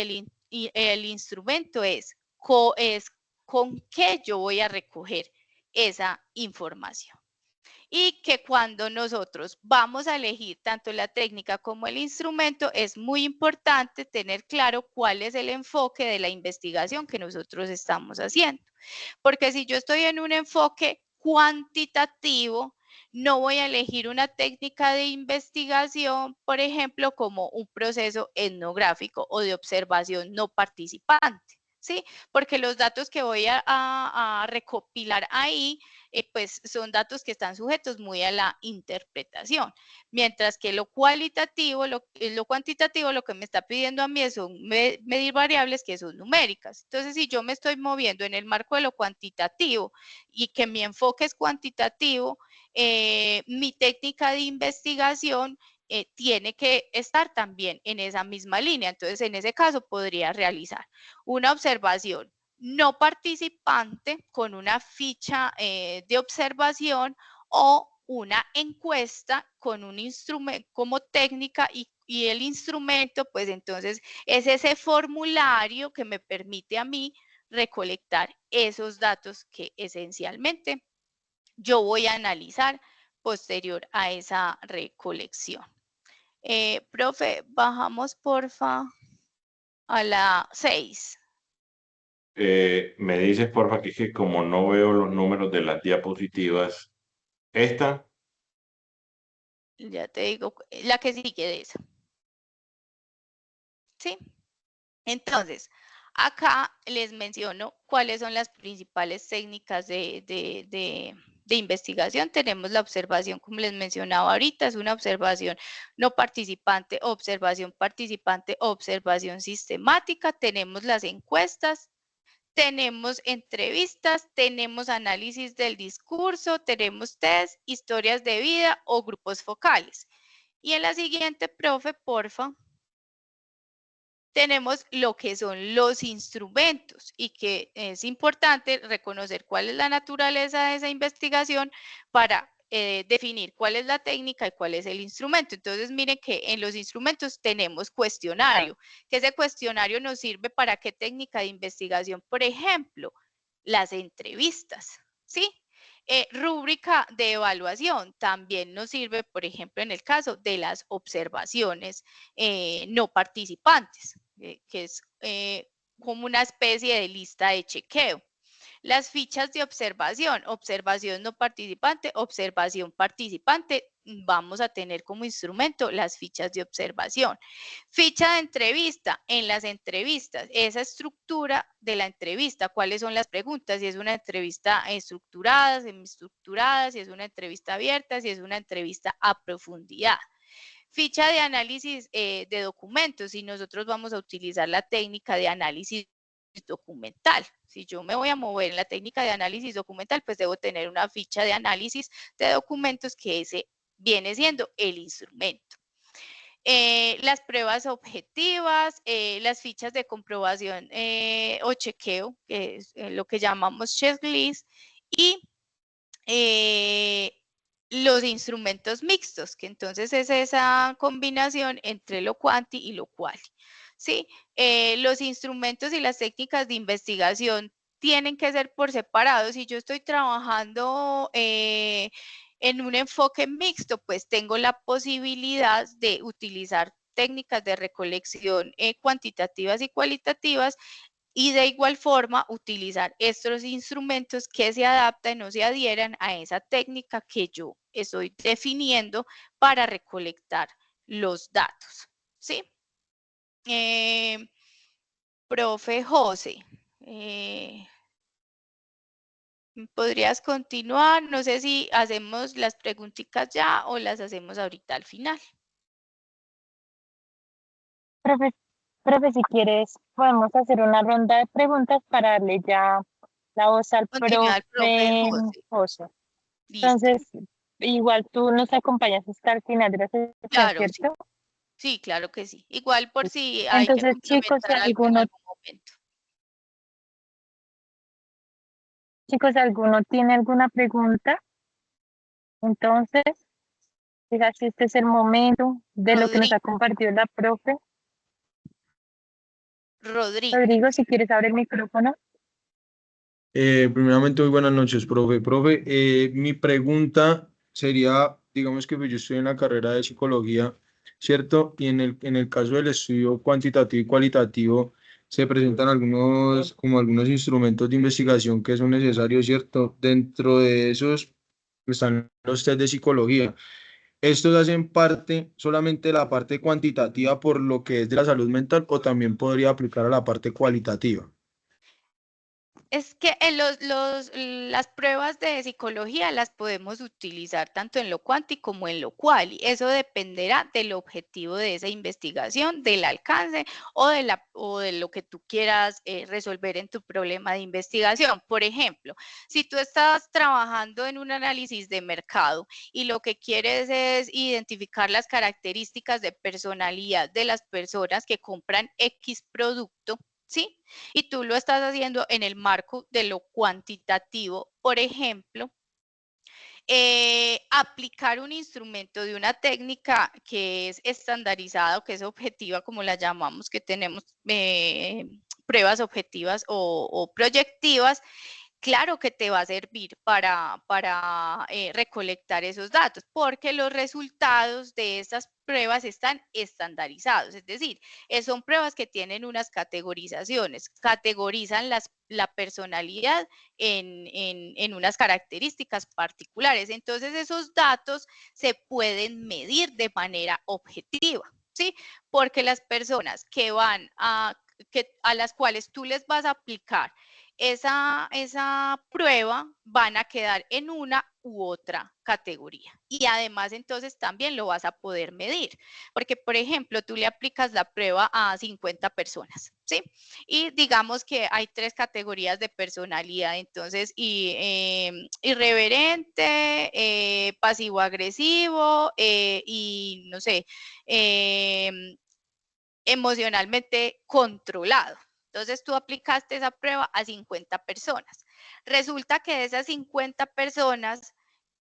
el instrumento es con qué yo voy a recoger esa información. Y que cuando nosotros vamos a elegir tanto la técnica como el instrumento, es muy importante tener claro cuál es el enfoque de la investigación que nosotros estamos haciendo. Porque si yo estoy en un enfoque cuantitativo, no voy a elegir una técnica de investigación, por ejemplo, como un proceso etnográfico o de observación no participante, ¿sí? Porque los datos que voy a recopilar ahí, pues son datos que están sujetos muy a la interpretación. Mientras que lo cualitativo, lo cuantitativo, lo que me está pidiendo a mí son medir variables que son numéricas. Entonces, si yo me estoy moviendo en el marco de lo cuantitativo y que mi enfoque es cuantitativo, mi técnica de investigación tiene que estar también en esa misma línea. Entonces, en ese caso, podría realizar una observación no participante con una ficha de observación o una encuesta con un instrumento como técnica y el instrumento, pues entonces es ese formulario que me permite a mí recolectar esos datos que esencialmente yo voy a analizar posterior a esa recolección. Profe, bajamos porfa a la 6. Me dices, porfa, que es que como no veo los números de las diapositivas, esta, Ya te digo, la que sigue de esa. ¿Sí? Entonces, acá les menciono cuáles son las principales técnicas de investigación. Tenemos la observación, como les mencionaba ahorita, es una observación no participante, observación participante, observación sistemática. Tenemos las encuestas, tenemos entrevistas, tenemos análisis del discurso, tenemos test, historias de vida o grupos focales. Y en la siguiente, profe, porfa, tenemos lo que son los instrumentos y que es importante reconocer cuál es la naturaleza de esa investigación para definir cuál es la técnica y cuál es el instrumento. Entonces, miren que en los instrumentos tenemos cuestionario, que ese cuestionario nos sirve para qué técnica de investigación, por ejemplo, las entrevistas, ¿sí? Rúbrica de evaluación también nos sirve, por ejemplo, en el caso de las observaciones no participantes, que es como una especie de lista de chequeo. Las fichas de observación, observación no participante, observación participante, vamos a tener como instrumento las fichas de observación. Ficha de entrevista, en las entrevistas, esa estructura de la entrevista, cuáles son las preguntas, si es una entrevista estructurada, semiestructurada, si es una entrevista abierta, si es una entrevista a profundidad. Ficha de análisis de documentos, y nosotros vamos a utilizar la técnica de análisis documental. Si yo me voy a mover en la técnica de análisis documental, pues debo tener una ficha de análisis de documentos que ese viene siendo el instrumento. Las pruebas objetivas, las fichas de comprobación o chequeo, que es lo que llamamos checklist, y los instrumentos mixtos, que entonces es esa combinación entre lo quanti y lo quali. ¿Sí? Los instrumentos y las técnicas de investigación tienen que ser por separado. Si yo estoy trabajando En un enfoque mixto, pues tengo la posibilidad de utilizar técnicas de recolección cuantitativas y cualitativas, y de igual forma utilizar estos instrumentos que se adaptan o se adhieran a esa técnica que yo estoy definiendo para recolectar los datos, ¿sí? Profe José, ¿podrías continuar? No sé si hacemos las preguntitas ya o las hacemos ahorita al final. Profe, si quieres, podemos hacer una ronda de preguntas para darle ya la voz al Continúa el profe profe José. José. Listo. Entonces, igual tú nos acompañas hasta el final de la sesión, Claro, sí. ¿cierto? Sí, claro que sí. Igual por si hay que Entonces, chicos, complementar algo en algún momento. ¿alguno tiene alguna pregunta? Entonces, diga si este es el momento de lo que nos ha compartido la profe. Rodrigo. Rodrigo, si quieres, abre el micrófono. Primeramente, muy buenas noches, profe. Profe, mi pregunta sería, digamos que pues, yo estoy en la carrera de psicología, ¿cierto? Y en el caso del estudio cuantitativo y cualitativo, se presentan algunos instrumentos de investigación que son necesarios, ¿cierto? Dentro de esos están los test de psicología. ¿Estos hacen parte solamente de la parte cuantitativa por lo que es de la salud mental o también podría aplicar a la parte cualitativa? Es que las pruebas de psicología las podemos utilizar tanto en lo cuanti como en lo quali. Eso dependerá del objetivo de esa investigación, del alcance o de lo que tú quieras resolver en tu problema de investigación. Por ejemplo, si tú estás trabajando en un análisis de mercado y lo que quieres es identificar las características de personalidad de las personas que compran X producto, ¿sí? Y tú lo estás haciendo en el marco de lo cuantitativo, por ejemplo, aplicar un instrumento de una técnica que es estandarizada o que es objetiva, como la llamamos, que tenemos pruebas objetivas o proyectivas, claro que te va a servir para recolectar esos datos, porque los resultados de esas pruebas están estandarizados, es decir, son pruebas que tienen unas categorizaciones, categorizan la personalidad en unas características particulares. Entonces, esos datos se pueden medir de manera objetiva, ¿sí? Porque las personas que van a las cuales tú les vas a aplicar esa prueba van a quedar en una u otra categoría. Y además, entonces, también lo vas a poder medir. Porque, por ejemplo, tú le aplicas la prueba a 50 personas, ¿sí? Y digamos que hay 3 categorías de personalidad. Entonces, irreverente, pasivo-agresivo y, no sé, emocionalmente controlado. Entonces tú aplicaste esa prueba a 50 personas. Resulta que de esas 50 personas,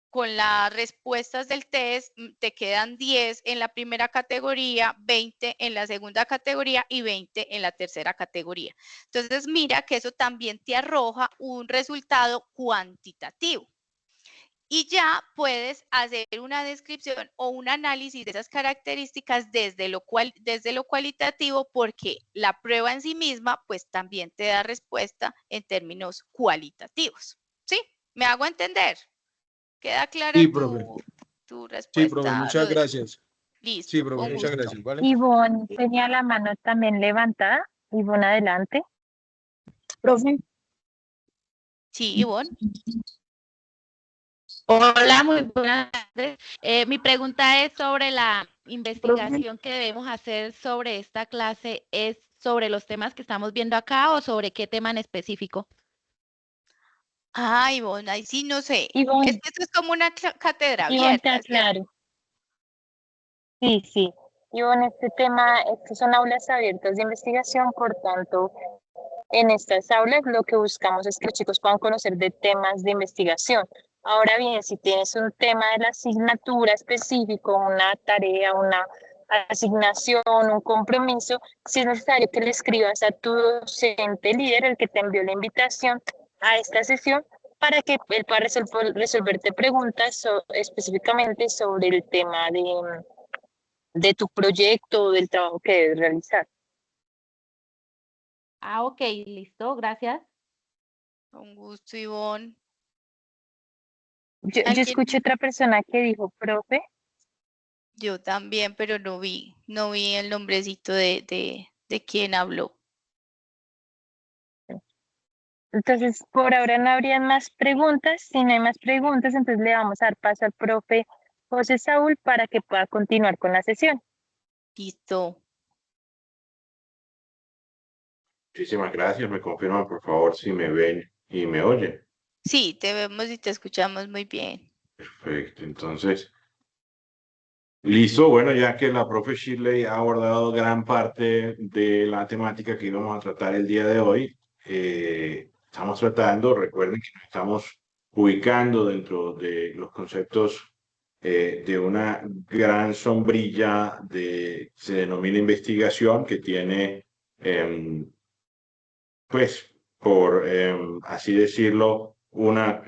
con las respuestas del test, te quedan 10 en la primera categoría, 20 en la segunda categoría y 20 en la tercera categoría. Entonces mira que eso también te arroja un resultado cuantitativo. Y ya puedes hacer una descripción o un análisis de esas características desde lo cualitativo, porque la prueba en sí misma pues también te da respuesta en términos cualitativos. ¿Sí? ¿Me hago entender? ¿Queda clara Sí, profe. tu Sí, respuesta, profe, muchas Rodrigo? gracias. Listo, Sí, profe, con muchas gusto. gracias, ¿vale? Ivonne tenía la mano también levantada. Ivonne, adelante. Profe. Sí, Ivonne. Hola, muy buenas tardes. Mi pregunta es sobre la investigación que debemos hacer sobre esta clase. ¿Es sobre los temas que estamos viendo acá o sobre qué tema en específico? Ah, Ivonne, ahí sí no sé. Ivonne, Es que esto es como una cátedra Ivonne, te abierta, ¿cierto? aclaro. Sí, sí. Ivonne, este tema, estas son aulas abiertas de investigación, por tanto, en estas aulas lo que buscamos es que los chicos puedan conocer de temas de investigación. Ahora bien, si tienes un tema de la asignatura específico, una tarea, una asignación, un compromiso, si es necesario que le escribas a tu docente líder, el que te envió la invitación a esta sesión, para que él pueda resolverte preguntas específicamente sobre el tema de tu proyecto o del trabajo que debes realizar. Ah, ok, listo, gracias. Un gusto, Ivonne. Yo ¿Alguien? escuché otra persona que dijo, profe. Yo también, pero no vi el nombrecito de quién habló. Entonces, por ahora no habrían más preguntas. Si no hay más preguntas, entonces le vamos a dar paso al profe José Saúl para que pueda continuar con la sesión. Listo. Muchísimas gracias. Me confirman, por favor, si me ven y me oyen. Sí, te vemos y te escuchamos muy bien. Perfecto. Entonces, listo. Bueno, ya que la profe Shirley ha abordado gran parte de la temática que íbamos a tratar el día de hoy, estamos tratando, recuerden que nos estamos ubicando dentro de los conceptos de una gran sombrilla se denomina investigación, que tiene, pues, por así decirlo, una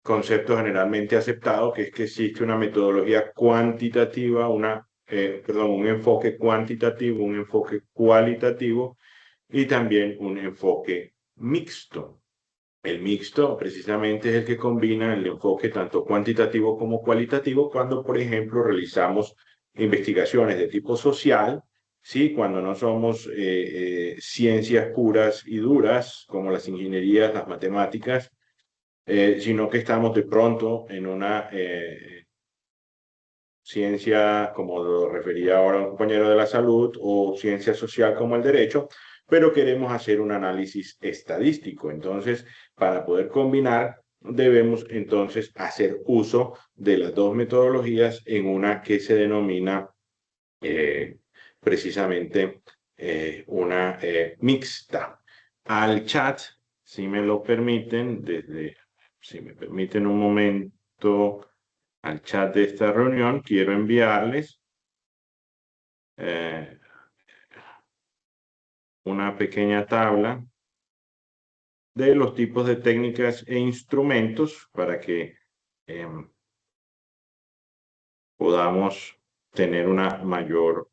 concepto generalmente aceptado, que es que existe una metodología cuantitativa, un enfoque cuantitativo, un enfoque cualitativo y también un enfoque mixto. El mixto precisamente es el que combina el enfoque tanto cuantitativo como cualitativo cuando, por ejemplo, realizamos investigaciones de tipo social, ¿sí? Cuando no somos ciencias puras y duras como las ingenierías, las matemáticas, sino que estamos de pronto en una ciencia, como lo refería ahora un compañero de la salud, o ciencia social como el derecho, pero queremos hacer un análisis estadístico. Entonces, para poder combinar, debemos entonces hacer uso de las dos metodologías en una que se denomina precisamente una mixta. Al chat, si me lo permiten, si me permiten un momento, al chat de esta reunión, quiero enviarles una pequeña tabla de los tipos de técnicas e instrumentos para que podamos tener una mayor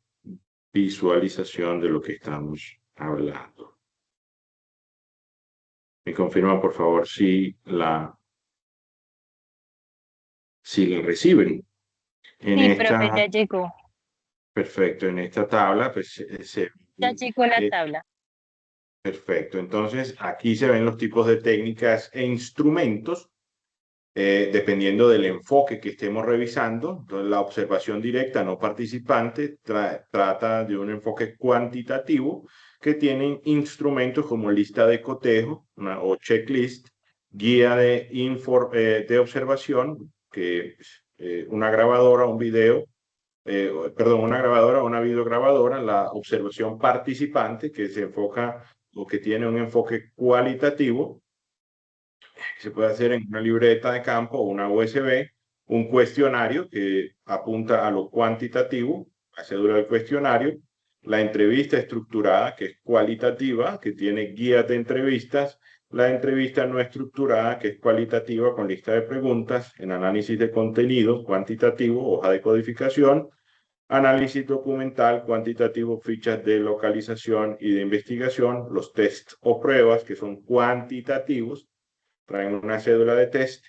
visualización de lo que estamos hablando. Me confirma, por favor, si la reciben. Sí, profe, ya llegó. Perfecto, en esta tabla, pues Ya llegó la tabla. Perfecto, entonces aquí se ven los tipos de técnicas e instrumentos, dependiendo del enfoque que estemos revisando. Entonces, la observación directa no participante trata de un enfoque cuantitativo que tiene instrumentos como lista de cotejo o checklist, guía de observación, que una grabadora, un video, una grabadora o una videograbadora, la observación participante, que se enfoca o que tiene un enfoque cualitativo, se puede hacer en una libreta de campo o una USB, un cuestionario que apunta a lo cuantitativo, la cédula del cuestionario, la entrevista estructurada, que es cualitativa, que tiene guías de entrevistas, la entrevista no estructurada, que es cualitativa con lista de preguntas, en análisis de contenido cuantitativo, hoja de codificación, análisis documental cuantitativo, fichas de localización y de investigación, los tests o pruebas que son cuantitativos, traen una cédula de test,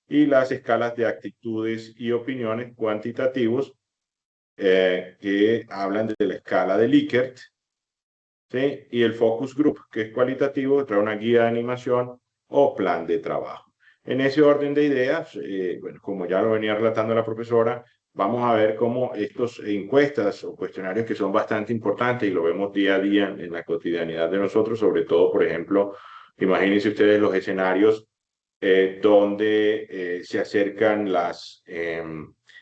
y las escalas de actitudes y opiniones cuantitativos que hablan de la escala de Likert, ¿sí? Y el focus group, que es cualitativo, trae una guía de animación o plan de trabajo. En ese orden de ideas, bueno, como ya lo venía relatando la profesora, vamos a ver cómo estas encuestas o cuestionarios que son bastante importantes y lo vemos día a día en la cotidianidad de nosotros, sobre todo, por ejemplo, imagínense ustedes los escenarios donde se acercan las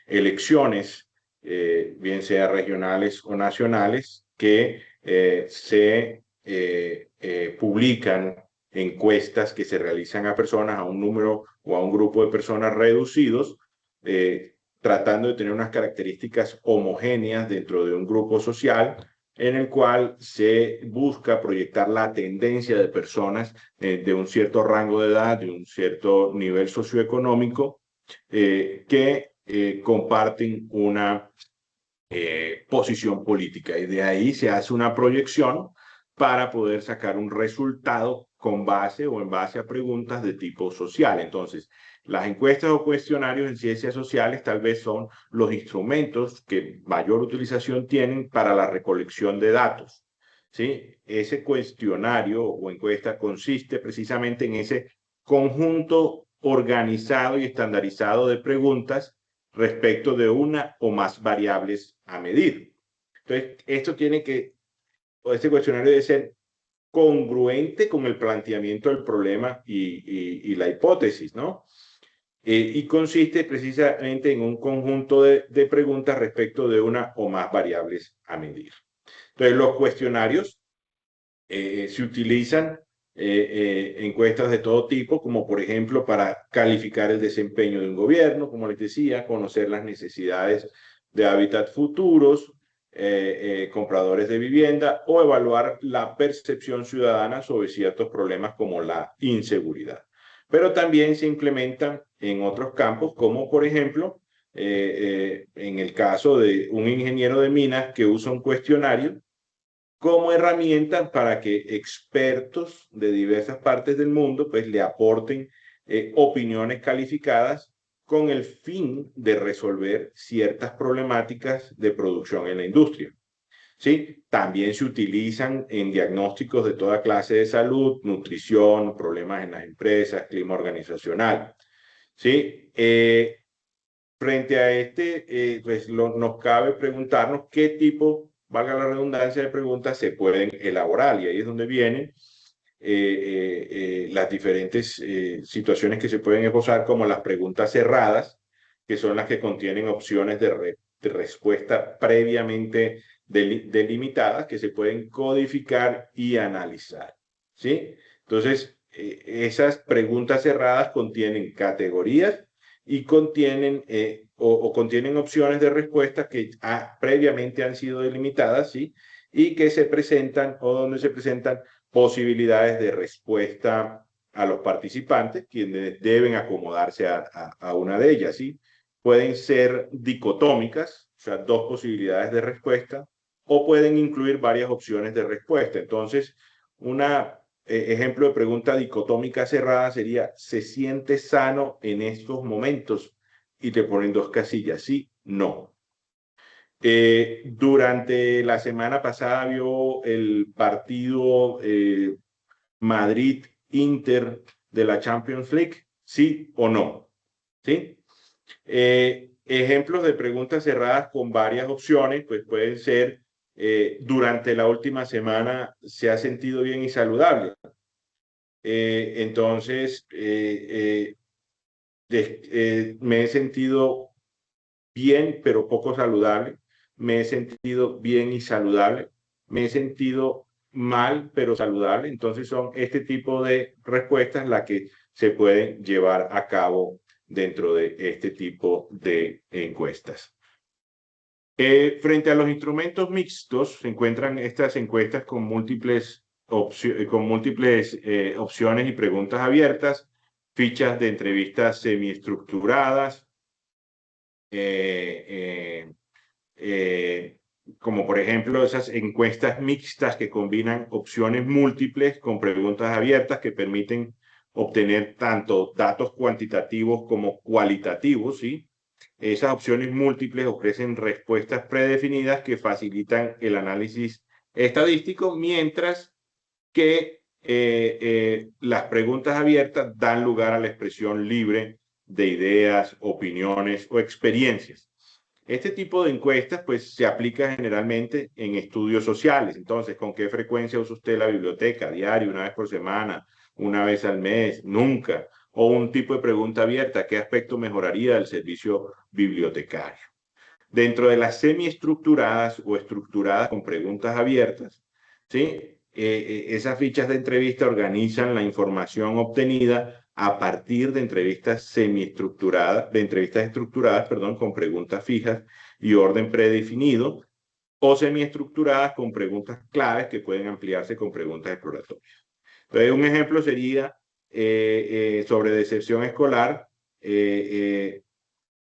elecciones, bien sea regionales o nacionales, que se publican encuestas que se realizan a personas, a un número o a un grupo de personas reducidos, tratando de tener unas características homogéneas dentro de un grupo social, en el cual se busca proyectar la tendencia de personas de un cierto rango de edad, de un cierto nivel socioeconómico, que comparten una posición política, y de ahí se hace una proyección para poder sacar un resultado con base o en base a preguntas de tipo social. Entonces, las encuestas o cuestionarios en ciencias sociales tal vez son los instrumentos que mayor utilización tienen para la recolección de datos, ¿sí? Ese cuestionario o encuesta consiste precisamente en ese conjunto organizado y estandarizado de preguntas respecto de una o más variables a medir. Entonces, este cuestionario debe ser congruente con el planteamiento del problema y la hipótesis, ¿no? Y consiste precisamente en un conjunto de preguntas respecto de una o más variables a medir. Entonces, los cuestionarios se utilizan encuestas de todo tipo, como por ejemplo para calificar el desempeño de un gobierno, como les decía, conocer las necesidades de hábitat futuros, compradores de vivienda, o evaluar la percepción ciudadana sobre ciertos problemas como la inseguridad. Pero también se implementan en otros campos, como por ejemplo, en el caso de un ingeniero de minas que usa un cuestionario como herramienta para que expertos de diversas partes del mundo pues le aporten opiniones calificadas con el fin de resolver ciertas problemáticas de producción en la industria. ¿Sí? También se utilizan en diagnósticos de toda clase de salud, nutrición, problemas en las empresas, clima organizacional. ¿Sí? Frente a pues nos cabe preguntarnos qué tipo, valga la redundancia, de preguntas se pueden elaborar, y ahí es donde vienen las diferentes situaciones que se pueden esbozar, como las preguntas cerradas, que son las que contienen opciones de respuesta previamente delimitadas, que se pueden codificar y analizar, ¿sí? Entonces, esas preguntas cerradas contienen categorías y contienen contienen opciones de respuesta que previamente han sido delimitadas, ¿sí? Y que se presentan, o donde se presentan posibilidades de respuesta a los participantes, quienes deben acomodarse a una de ellas, ¿sí? Pueden ser dicotómicas, o sea, dos posibilidades de respuesta, o pueden incluir varias opciones de respuesta. Entonces, una ejemplo de pregunta dicotómica cerrada sería: ¿se siente sano en estos momentos? Y te ponen dos casillas, sí, no. Durante la semana pasada vio el partido Madrid-Inter de la Champions League, sí o no, ¿sí? Ejemplos de preguntas cerradas con varias opciones, pues pueden ser: durante la última semana se ha sentido bien y saludable. Entonces, me he sentido bien, pero poco saludable. Me he sentido bien y saludable. Me he sentido mal, pero saludable. Entonces, son este tipo de respuestas las que se pueden llevar a cabo dentro de este tipo de encuestas. Frente a los instrumentos mixtos, se encuentran estas encuestas con múltiples opciones y preguntas abiertas, fichas de entrevistas semiestructuradas, como por ejemplo esas encuestas mixtas que combinan opciones múltiples con preguntas abiertas que permiten obtener tanto datos cuantitativos como cualitativos, ¿sí? Esas opciones múltiples ofrecen respuestas predefinidas que facilitan el análisis estadístico, mientras que las preguntas abiertas dan lugar a la expresión libre de ideas, opiniones o experiencias. Este tipo de encuestas pues se aplica generalmente en estudios sociales. Entonces, ¿con qué frecuencia usa usted la biblioteca? ¿Diario, una vez por semana, una vez al mes, nunca? O un tipo de pregunta abierta: ¿qué aspecto mejoraría del servicio bibliotecario? Dentro de las semiestructuradas o estructuradas con preguntas abiertas, ¿sí? Esas fichas de entrevista organizan la información obtenida a partir de entrevistas semiestructuradas, de entrevistas estructuradas, perdón, con preguntas fijas y orden predefinido, o semiestructuradas con preguntas claves que pueden ampliarse con preguntas exploratorias. Entonces, un ejemplo sería sobre deserción escolar,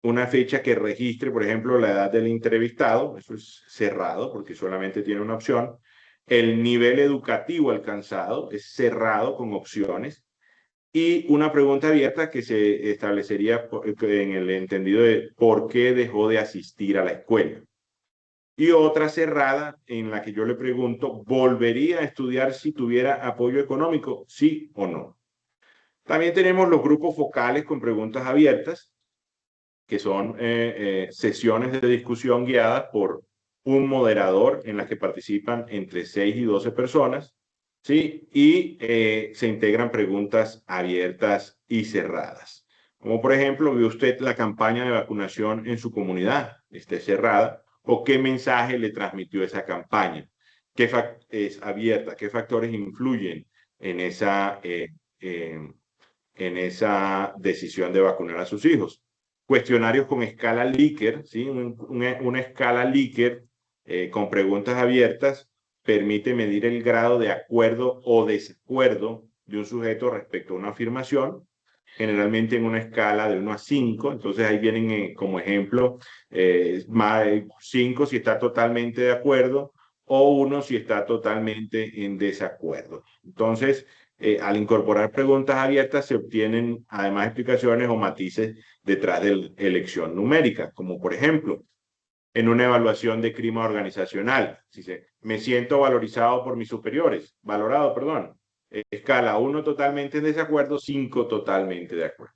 una fecha que registre, por ejemplo, la edad del entrevistado, eso es cerrado porque solamente tiene una opción, el nivel educativo alcanzado es cerrado con opciones, y una pregunta abierta que se establecería en el entendido de por qué dejó de asistir a la escuela. Y otra cerrada en la que yo le pregunto, ¿volvería a estudiar si tuviera apoyo económico? ¿Sí o no? También tenemos los grupos focales con preguntas abiertas, que son sesiones de discusión guiadas por un moderador en las que participan entre 6 y 12 personas, ¿sí? Y se integran preguntas abiertas y cerradas. Como por ejemplo, ¿ve usted la campaña de vacunación en su comunidad? ¿Está cerrada? ¿O qué mensaje le transmitió esa campaña? ¿Qué es abierta? ¿Qué factores influyen en esa decisión de vacunar a sus hijos? Cuestionarios con escala Likert, ¿sí? Una escala Likert con preguntas abiertas permite medir el grado de acuerdo o desacuerdo de un sujeto respecto a una afirmación, generalmente en una escala de 1 a 5. Entonces ahí vienen como ejemplo 5 si está totalmente de acuerdo, o 1 si está totalmente en desacuerdo. Entonces, al incorporar preguntas abiertas se obtienen además explicaciones o matices detrás de la elección numérica, como por ejemplo, en una evaluación de clima organizacional, me siento valorado por mis superiores, valorado, perdón, escala 1 totalmente en desacuerdo, 5 totalmente de acuerdo.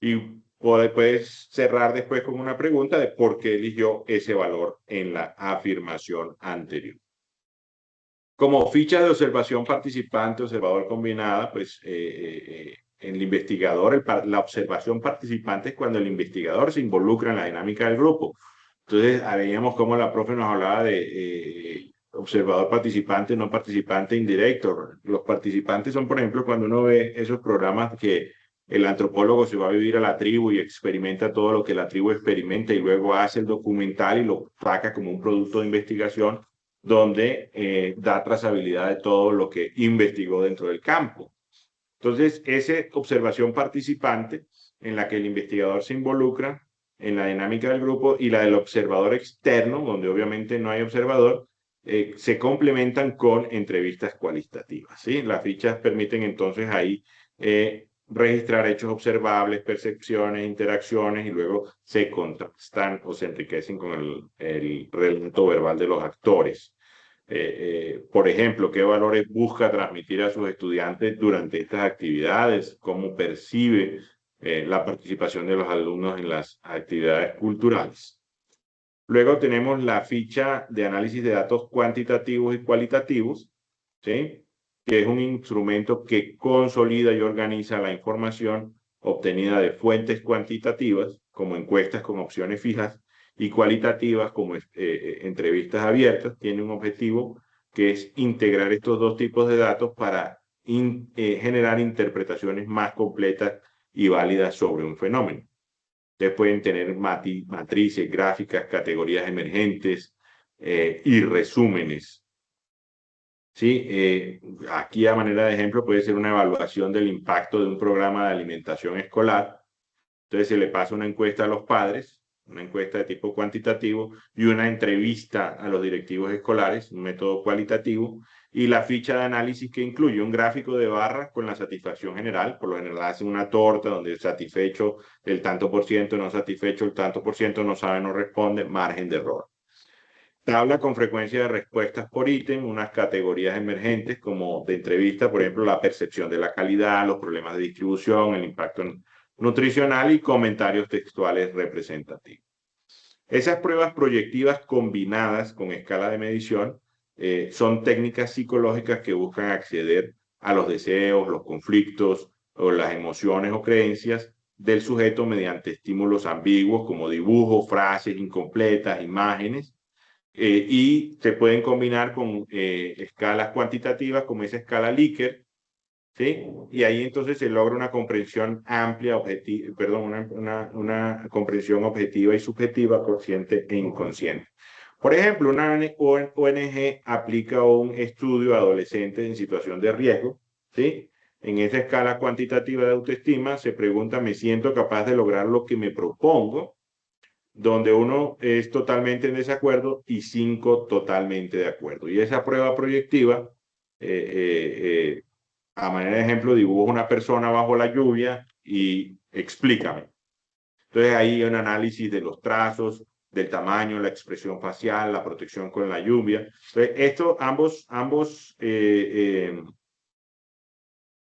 Y puedes cerrar después con una pregunta de por qué eligió ese valor en la afirmación anterior. Como ficha de observación participante, observador combinada, pues el investigador, la observación participante es cuando el investigador se involucra en la dinámica del grupo. Entonces, veíamos cómo la profe nos hablaba de observador participante, no participante indirecto. Los participantes son, por ejemplo, cuando uno ve esos programas que el antropólogo se va a vivir a la tribu y experimenta todo lo que la tribu experimenta y luego hace el documental y lo saca como un producto de investigación donde da trazabilidad de todo lo que investigó dentro del campo. Entonces, esa observación participante en la que el investigador se involucra en la dinámica del grupo, y la del observador externo, donde obviamente no hay observador, se complementan con entrevistas cualitativas, ¿sí? Las fichas permiten entonces ahí registrar hechos observables, percepciones, interacciones, y luego se contrastan o se enriquecen con el relato verbal de los actores. Por ejemplo, qué valores busca transmitir a sus estudiantes durante estas actividades, cómo percibe la participación de los alumnos en las actividades culturales. Luego tenemos la ficha de análisis de datos cuantitativos y cualitativos, ¿sí? Que es un instrumento que consolida y organiza la información obtenida de fuentes cuantitativas, como encuestas con opciones fijas, y cualitativas, como entrevistas abiertas. Tiene un objetivo que es integrar estos dos tipos de datos para generar interpretaciones más completas y válidas sobre un fenómeno. Ustedes pueden tener matrices, gráficas, categorías emergentes y resúmenes. ¿Sí? Aquí a manera de ejemplo puede ser una evaluación del impacto de un programa de alimentación escolar. Entonces se le pasa una encuesta a los padres, una encuesta de tipo cuantitativo, y una entrevista a los directivos escolares, un método cualitativo, y la ficha de análisis que incluye un gráfico de barras con la satisfacción general. Por lo general hacen una torta donde satisfecho el tanto por ciento, no satisfecho el tanto por ciento, no sabe, no responde, margen de error. Tabla con frecuencia de respuestas por ítem, unas categorías emergentes como de entrevista, por ejemplo, la percepción de la calidad, los problemas de distribución, el impacto nutricional, y comentarios textuales representativos. Esas pruebas proyectivas combinadas con escala de medición son técnicas psicológicas que buscan acceder a los deseos, los conflictos o las emociones o creencias del sujeto mediante estímulos ambiguos como dibujos, frases incompletas, imágenes, y se pueden combinar con escalas cuantitativas como esa escala Likert, ¿sí? Y ahí entonces se logra una comprensión amplia, una comprensión objetiva y subjetiva, consciente e inconsciente. Por ejemplo, una ONG aplica un estudio a adolescentes en situación de riesgo, ¿sí? En esa escala cuantitativa de autoestima se pregunta, ¿me siento capaz de lograr lo que me propongo? Donde 1 es totalmente en desacuerdo y 5 totalmente de acuerdo. Y esa prueba proyectiva, a manera de ejemplo, dibujo una persona bajo la lluvia y explícame. Entonces ahí hay un análisis de los trazos, del tamaño, la expresión facial, la protección con la lluvia. Entonces,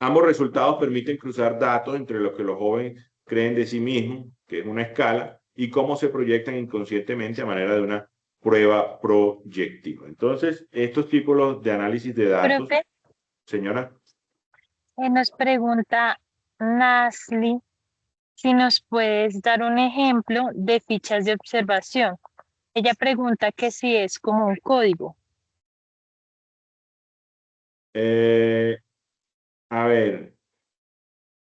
ambos resultados permiten cruzar datos entre lo que los jóvenes creen de sí mismos, que es una escala, y cómo se proyectan inconscientemente a manera de una prueba proyectiva. Entonces, estos tipos de análisis de datos, Profe, señora. nos pregunta Nasli si nos puedes dar un ejemplo de fichas de observación. Ella pregunta que si es como un código. A ver,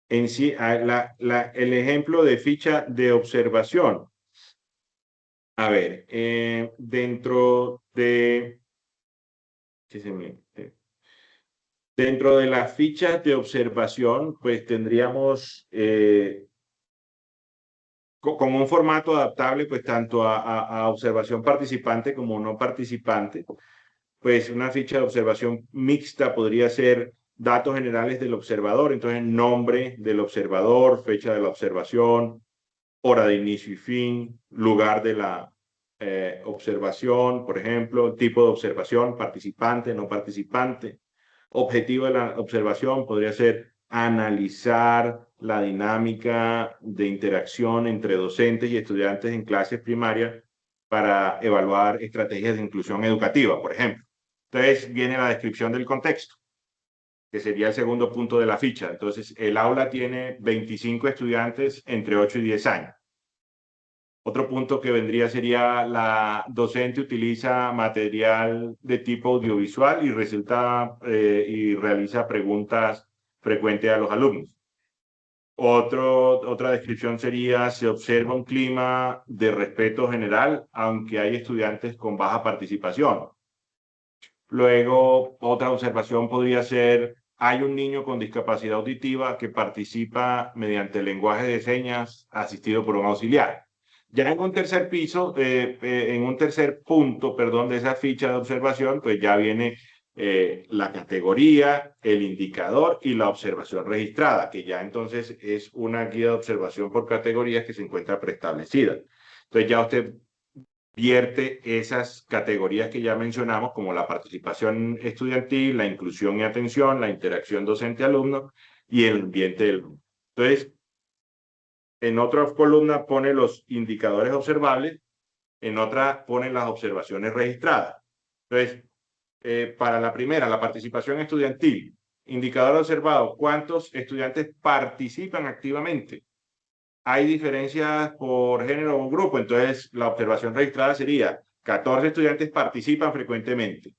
en sí, el ejemplo de ficha de observación. A ver, dentro de las fichas de observación, pues tendríamos con un formato adaptable, pues tanto a observación participante como no participante. Pues una ficha de observación mixta podría ser datos generales del observador, entonces nombre del observador, fecha de la observación, hora de inicio y fin, lugar de la observación, por ejemplo, tipo de observación, participante, no participante. Objetivo de la observación podría ser analizar la dinámica de interacción entre docentes y estudiantes en clases primarias para evaluar estrategias de inclusión educativa, por ejemplo. Entonces viene la descripción del contexto, que sería el segundo punto de la ficha. Entonces, el aula tiene 25 estudiantes entre 8 y 10 años. Otro punto que vendría sería la docente utiliza material de tipo audiovisual y realiza preguntas frecuentes a los alumnos. Otra descripción sería, se observa un clima de respeto general, aunque hay estudiantes con baja participación. Luego, otra observación podría ser, hay un niño con discapacidad auditiva que participa mediante lenguaje de señas asistido por un auxiliar. Ya en un tercer punto, perdón, de esa ficha de observación, pues ya viene la categoría, el indicador y la observación registrada, que ya entonces es una guía de observación por categorías que se encuentra preestablecida. Entonces ya usted vierte esas categorías que ya mencionamos, como la participación estudiantil, la inclusión y atención, la interacción docente-alumno y el ambiente del grupo. Entonces, en otra columna pone los indicadores observables, en otra pone las observaciones registradas. Entonces, para la primera, la participación estudiantil, indicador observado, ¿cuántos estudiantes participan activamente? Hay diferencias por género o grupo, entonces la observación registrada sería 14 estudiantes participan frecuentemente,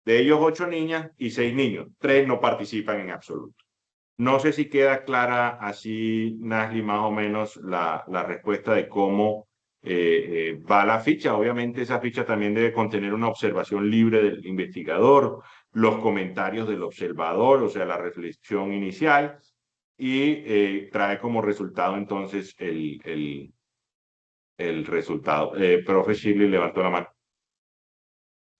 de ellos 8 niñas y 6 niños, 3 no participan en absoluto. No sé si queda clara así, Nasli, más o menos la respuesta de cómo va la ficha. Obviamente esa ficha también debe contener una observación libre del investigador, los comentarios del observador, o sea, la reflexión inicial, y trae como resultado entonces el resultado. Profe Shirley levantó la mano.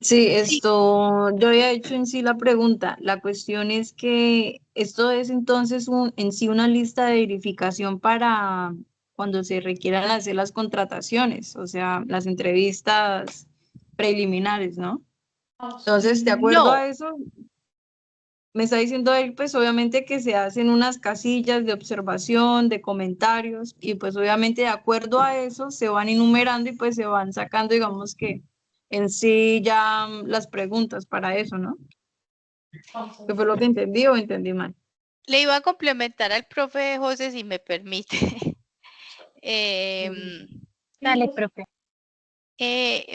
Sí, yo había hecho en sí la pregunta. La cuestión es que esto es entonces en sí una lista de verificación para cuando se requieran hacer las contrataciones, o sea, las entrevistas preliminares, ¿no? Entonces, de acuerdo No, a eso, me está diciendo él, pues obviamente que se hacen unas casillas de observación, de comentarios, y pues obviamente de acuerdo a eso se van enumerando y pues se van sacando, digamos que en sí ya las preguntas para eso, ¿no? ¿Qué fue lo que entendí o entendí mal? le iba a complementar al profe José, si me permite. Dale, profe.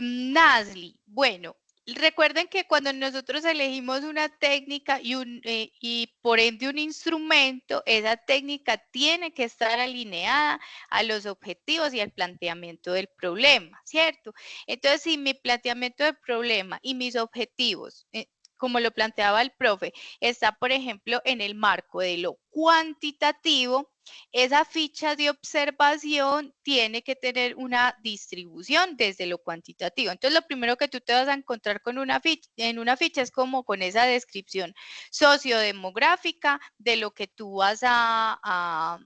Nasli, bueno, recuerden que cuando nosotros elegimos una técnica y por ende un instrumento, esa técnica tiene que estar alineada a los objetivos y al planteamiento del problema, ¿cierto? Entonces, si mi planteamiento del problema y mis objetivos, como lo planteaba el profe, está, por ejemplo, en el marco de lo cuantitativo, esa ficha de observación tiene que tener una distribución desde lo cuantitativo. Entonces, lo primero que tú te vas a encontrar con en una ficha es como con esa descripción sociodemográfica de lo que tú vas a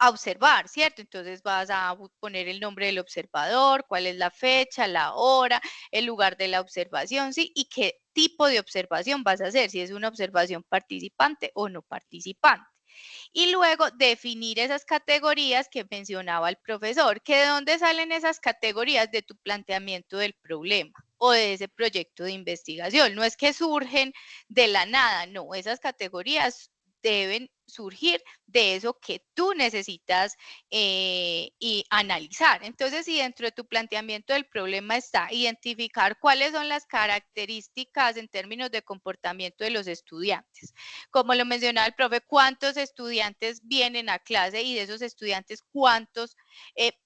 observar, ¿cierto? Entonces vas a poner el nombre del observador, cuál es la fecha, la hora, el lugar de la observación, ¿sí? Y qué tipo de observación vas a hacer, si es una observación participante o no participante. Y luego definir esas categorías que mencionaba el profesor, que de dónde salen esas categorías de tu planteamiento del problema o de ese proyecto de investigación. No es que surgen de la nada, no, esas categorías deben surgir de eso que tú necesitas y analizar. Entonces, si dentro de tu planteamiento del problema está identificar cuáles son las características en términos de comportamiento de los estudiantes, como lo mencionaba el profe, cuántos estudiantes vienen a clase y de esos estudiantes cuántos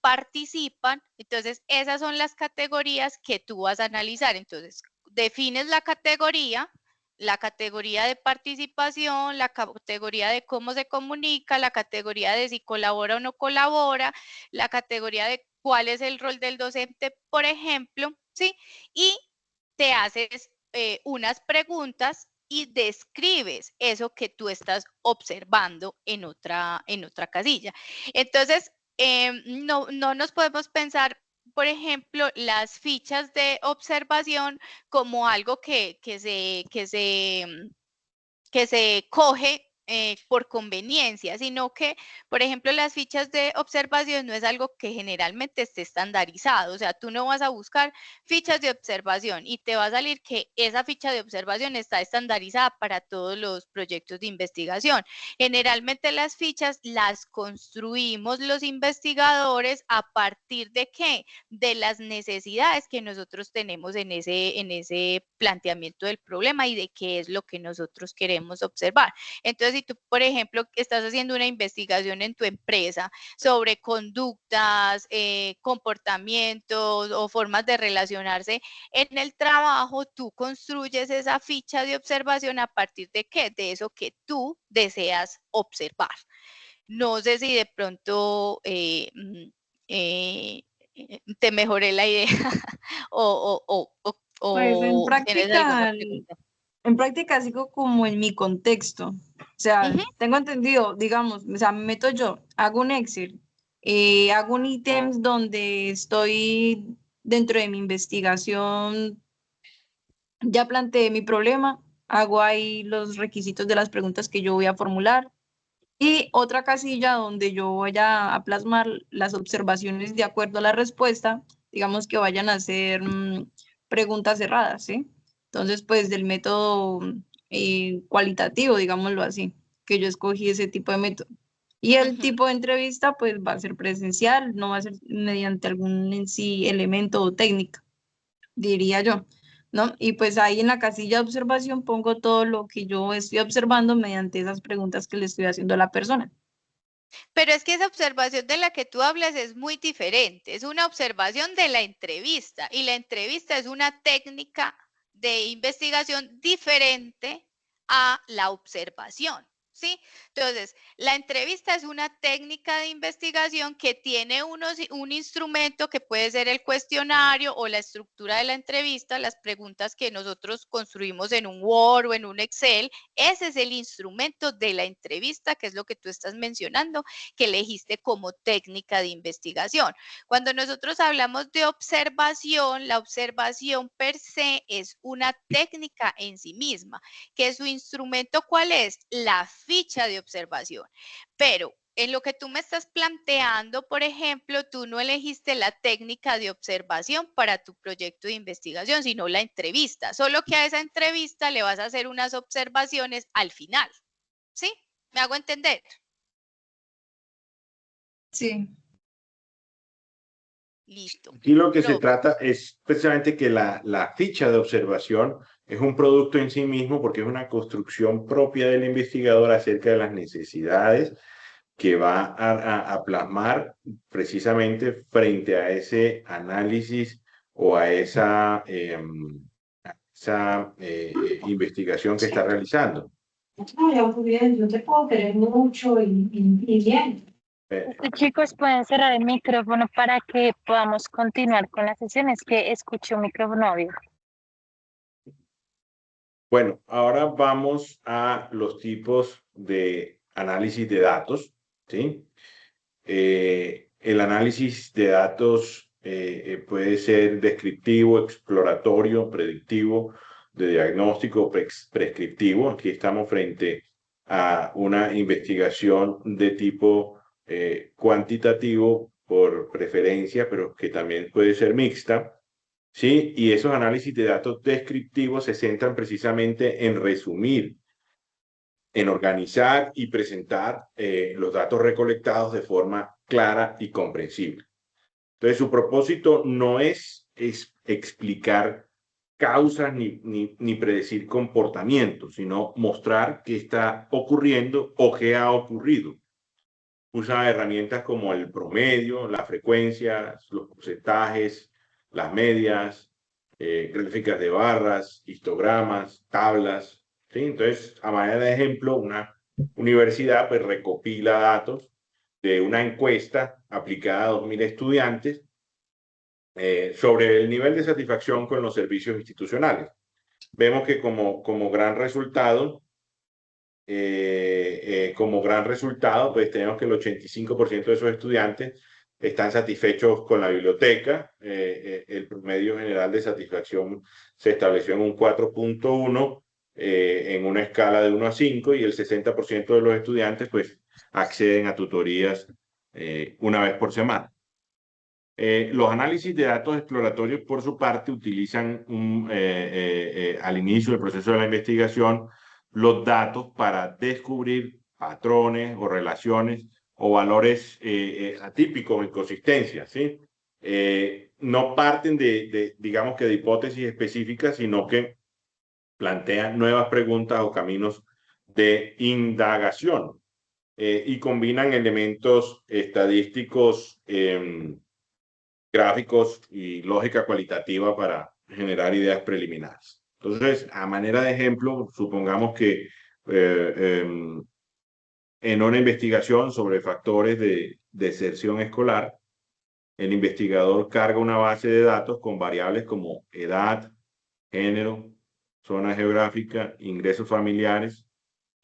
participan. Entonces, esas son las categorías que tú vas a analizar. Entonces, defines la categoría de participación, la categoría de cómo se comunica, la categoría de si colabora o no colabora, la categoría de cuál es el rol del docente, por ejemplo, ¿sí? Y te haces unas preguntas y describes eso que tú estás observando en otra casilla. Entonces, no nos podemos pensar, por ejemplo, las fichas de observación como algo que se coge por conveniencia, sino que, por ejemplo, las fichas de observación no es algo que generalmente esté estandarizado. O sea, tú no vas a buscar fichas de observación y te va a salir que esa ficha de observación está estandarizada para todos los proyectos de investigación. Generalmente las fichas las construimos los investigadores a partir de ¿qué? De las necesidades que nosotros tenemos en ese planteamiento del problema y de qué es lo que nosotros queremos observar. Entonces, si tú, por ejemplo, estás haciendo una investigación en tu empresa sobre conductas, comportamientos o formas de relacionarse en el trabajo, tú construyes esa ficha de observación a partir de qué? De eso que tú deseas observar. No sé si de pronto te mejoré la idea Pues tienes alguna pregunta. en práctica sigo como en mi contexto. O sea, tengo entendido, digamos, o sea, me meto yo, hago un Excel, hago un ítem donde estoy dentro de mi investigación, ya planteé mi problema, hago ahí los requisitos de las preguntas que yo voy a formular y otra casilla donde yo voy a plasmar las observaciones de acuerdo a la respuesta, digamos que vayan a ser preguntas cerradas, ¿sí? Entonces, pues del método cualitativo, digámoslo así, que yo escogí ese tipo de método. Y el tipo de entrevista, pues va a ser presencial, no va a ser mediante algún en sí elemento o técnica, diría yo, ¿no? Y pues ahí en la casilla de observación pongo todo lo que yo estoy observando mediante esas preguntas que le estoy haciendo a la persona. Pero es que esa observación de la que tú hablas es muy diferente, es una observación de la entrevista y la entrevista es una técnica de investigación diferente a la observación, ¿sí? Entonces, la entrevista es una técnica de investigación que tiene un instrumento que puede ser el cuestionario o la estructura de la entrevista, las preguntas que nosotros construimos en un Word o en un Excel. Ese es el instrumento de la entrevista, que es lo que tú estás mencionando, que elegiste como técnica de investigación. Cuando nosotros hablamos de observación, la observación per se es una técnica en sí misma, que su instrumento, ¿cuál es? La ficha de observación. Pero en lo que tú me estás planteando, por ejemplo, tú no elegiste la técnica de observación para tu proyecto de investigación, sino la entrevista. Solo que a esa entrevista le vas a hacer unas observaciones al final. ¿Sí? ¿Me hago entender? Sí. Listo. Aquí lo que se Profe. trata es precisamente que la ficha de observación es un producto en sí mismo porque es una construcción propia del investigador acerca de las necesidades que va a plasmar precisamente frente a ese análisis o a esa investigación que está realizando. Yo te puedo querer mucho y bien. Chicos, pueden cerrar el micrófono para que podamos continuar con la sesión. Es que escucho un micrófono abierto. Bueno, ahora vamos a los tipos de análisis de datos, ¿sí? El análisis de datos puede ser descriptivo, exploratorio, predictivo, de diagnóstico, prescriptivo. Aquí estamos frente a una investigación de tipo cuantitativo por preferencia, pero que también puede ser mixta. ¿Sí? Y esos análisis de datos descriptivos se centran precisamente en resumir, en organizar y presentar los datos recolectados de forma clara y comprensible. Entonces, su propósito no es explicar causas ni predecir comportamientos, sino mostrar qué está ocurriendo o qué ha ocurrido. Usa herramientas como el promedio, la frecuencia, los porcentajes, las medias, gráficas de barras, histogramas, tablas, ¿sí? Entonces, a manera de ejemplo, una universidad pues recopila datos de una encuesta aplicada a 2.000 estudiantes sobre el nivel de satisfacción con los servicios institucionales. Vemos que como gran resultado, pues tenemos que el 85% de esos estudiantes están satisfechos con la biblioteca. El promedio general de satisfacción se estableció en un 4.1 en una escala de 1 a 5 y el 60% de los estudiantes pues acceden a tutorías una vez por semana. Los análisis de datos exploratorios, por su parte, utilizan al inicio del proceso de la investigación los datos para descubrir patrones o relaciones o valores atípicos o inconsistencias, ¿sí? No parten digamos que de hipótesis específicas, sino que plantean nuevas preguntas o caminos de indagación y combinan elementos estadísticos, gráficos y lógica cualitativa para generar ideas preliminares. Entonces, a manera de ejemplo, supongamos que en una investigación sobre factores de deserción escolar, el investigador carga una base de datos con variables como edad, género, zona geográfica, ingresos familiares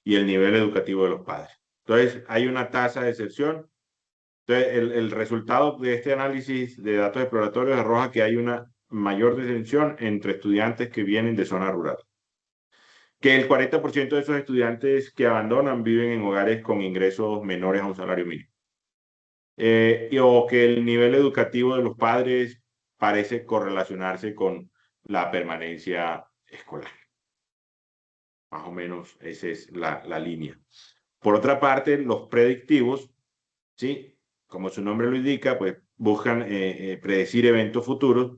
y el nivel educativo de los padres. Entonces, hay una tasa de deserción. Entonces, el resultado de este análisis de datos exploratorios arroja que hay una mayor deserción entre estudiantes que vienen de zona rural. Que el 40% de esos estudiantes que abandonan viven en hogares con ingresos menores a un salario mínimo. O que el nivel educativo de los padres parece correlacionarse con la permanencia escolar. Más o menos esa es la línea. Por otra parte, los predictivos, ¿sí? Como su nombre lo indica, pues buscan predecir eventos futuros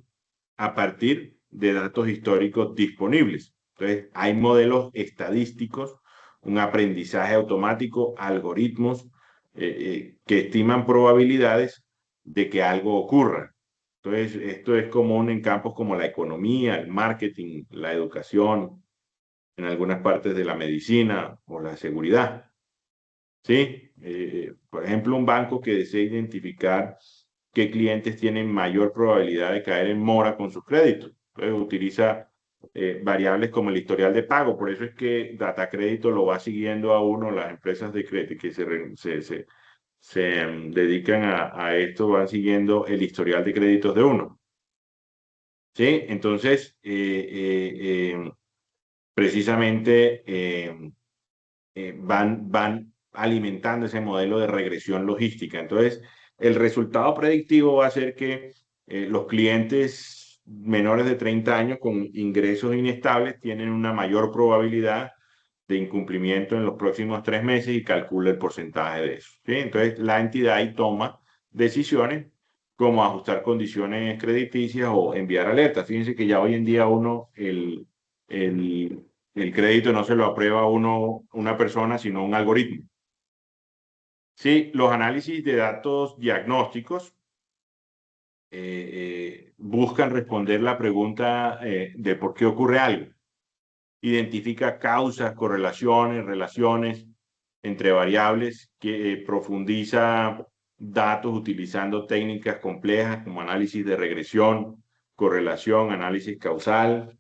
a partir de datos históricos disponibles. Entonces, hay modelos estadísticos, un aprendizaje automático, algoritmos que estiman probabilidades de que algo ocurra. Entonces, esto es común en campos como la economía, el marketing, la educación, en algunas partes de la medicina o la seguridad. ¿Sí? Por ejemplo, un banco que desea identificar qué clientes tienen mayor probabilidad de caer en mora con sus créditos. Entonces, utiliza variables como el historial de pago. Por eso es que Datacrédito lo va siguiendo a uno, las empresas de crédito que se dedican a esto, van siguiendo el historial de créditos de uno. ¿Sí? Entonces, precisamente van alimentando ese modelo de regresión logística. Entonces, el resultado predictivo va a ser que los clientes menores de 30 años con ingresos inestables tienen una mayor probabilidad de incumplimiento en los próximos 3 meses y calcula el porcentaje de eso, ¿sí? Entonces, la entidad ahí toma decisiones como ajustar condiciones crediticias o enviar alertas. Fíjense que ya hoy en día el crédito no se lo aprueba a una persona, sino un algoritmo. Sí, los análisis de datos diagnósticos buscan responder la pregunta de por qué ocurre algo. Identifica causas, correlaciones, relaciones entre variables, que profundiza datos utilizando técnicas complejas como análisis de regresión, correlación, análisis causal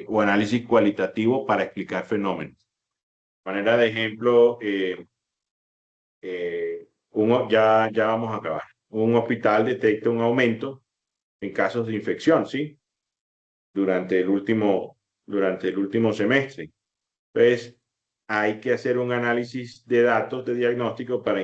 o análisis cualitativo para explicar fenómenos. De manera de ejemplo, ya vamos a acabar. Un hospital detecta un aumento en casos de infección, ¿sí? Durante el último semestre. Entonces, hay que hacer un análisis de datos de diagnóstico para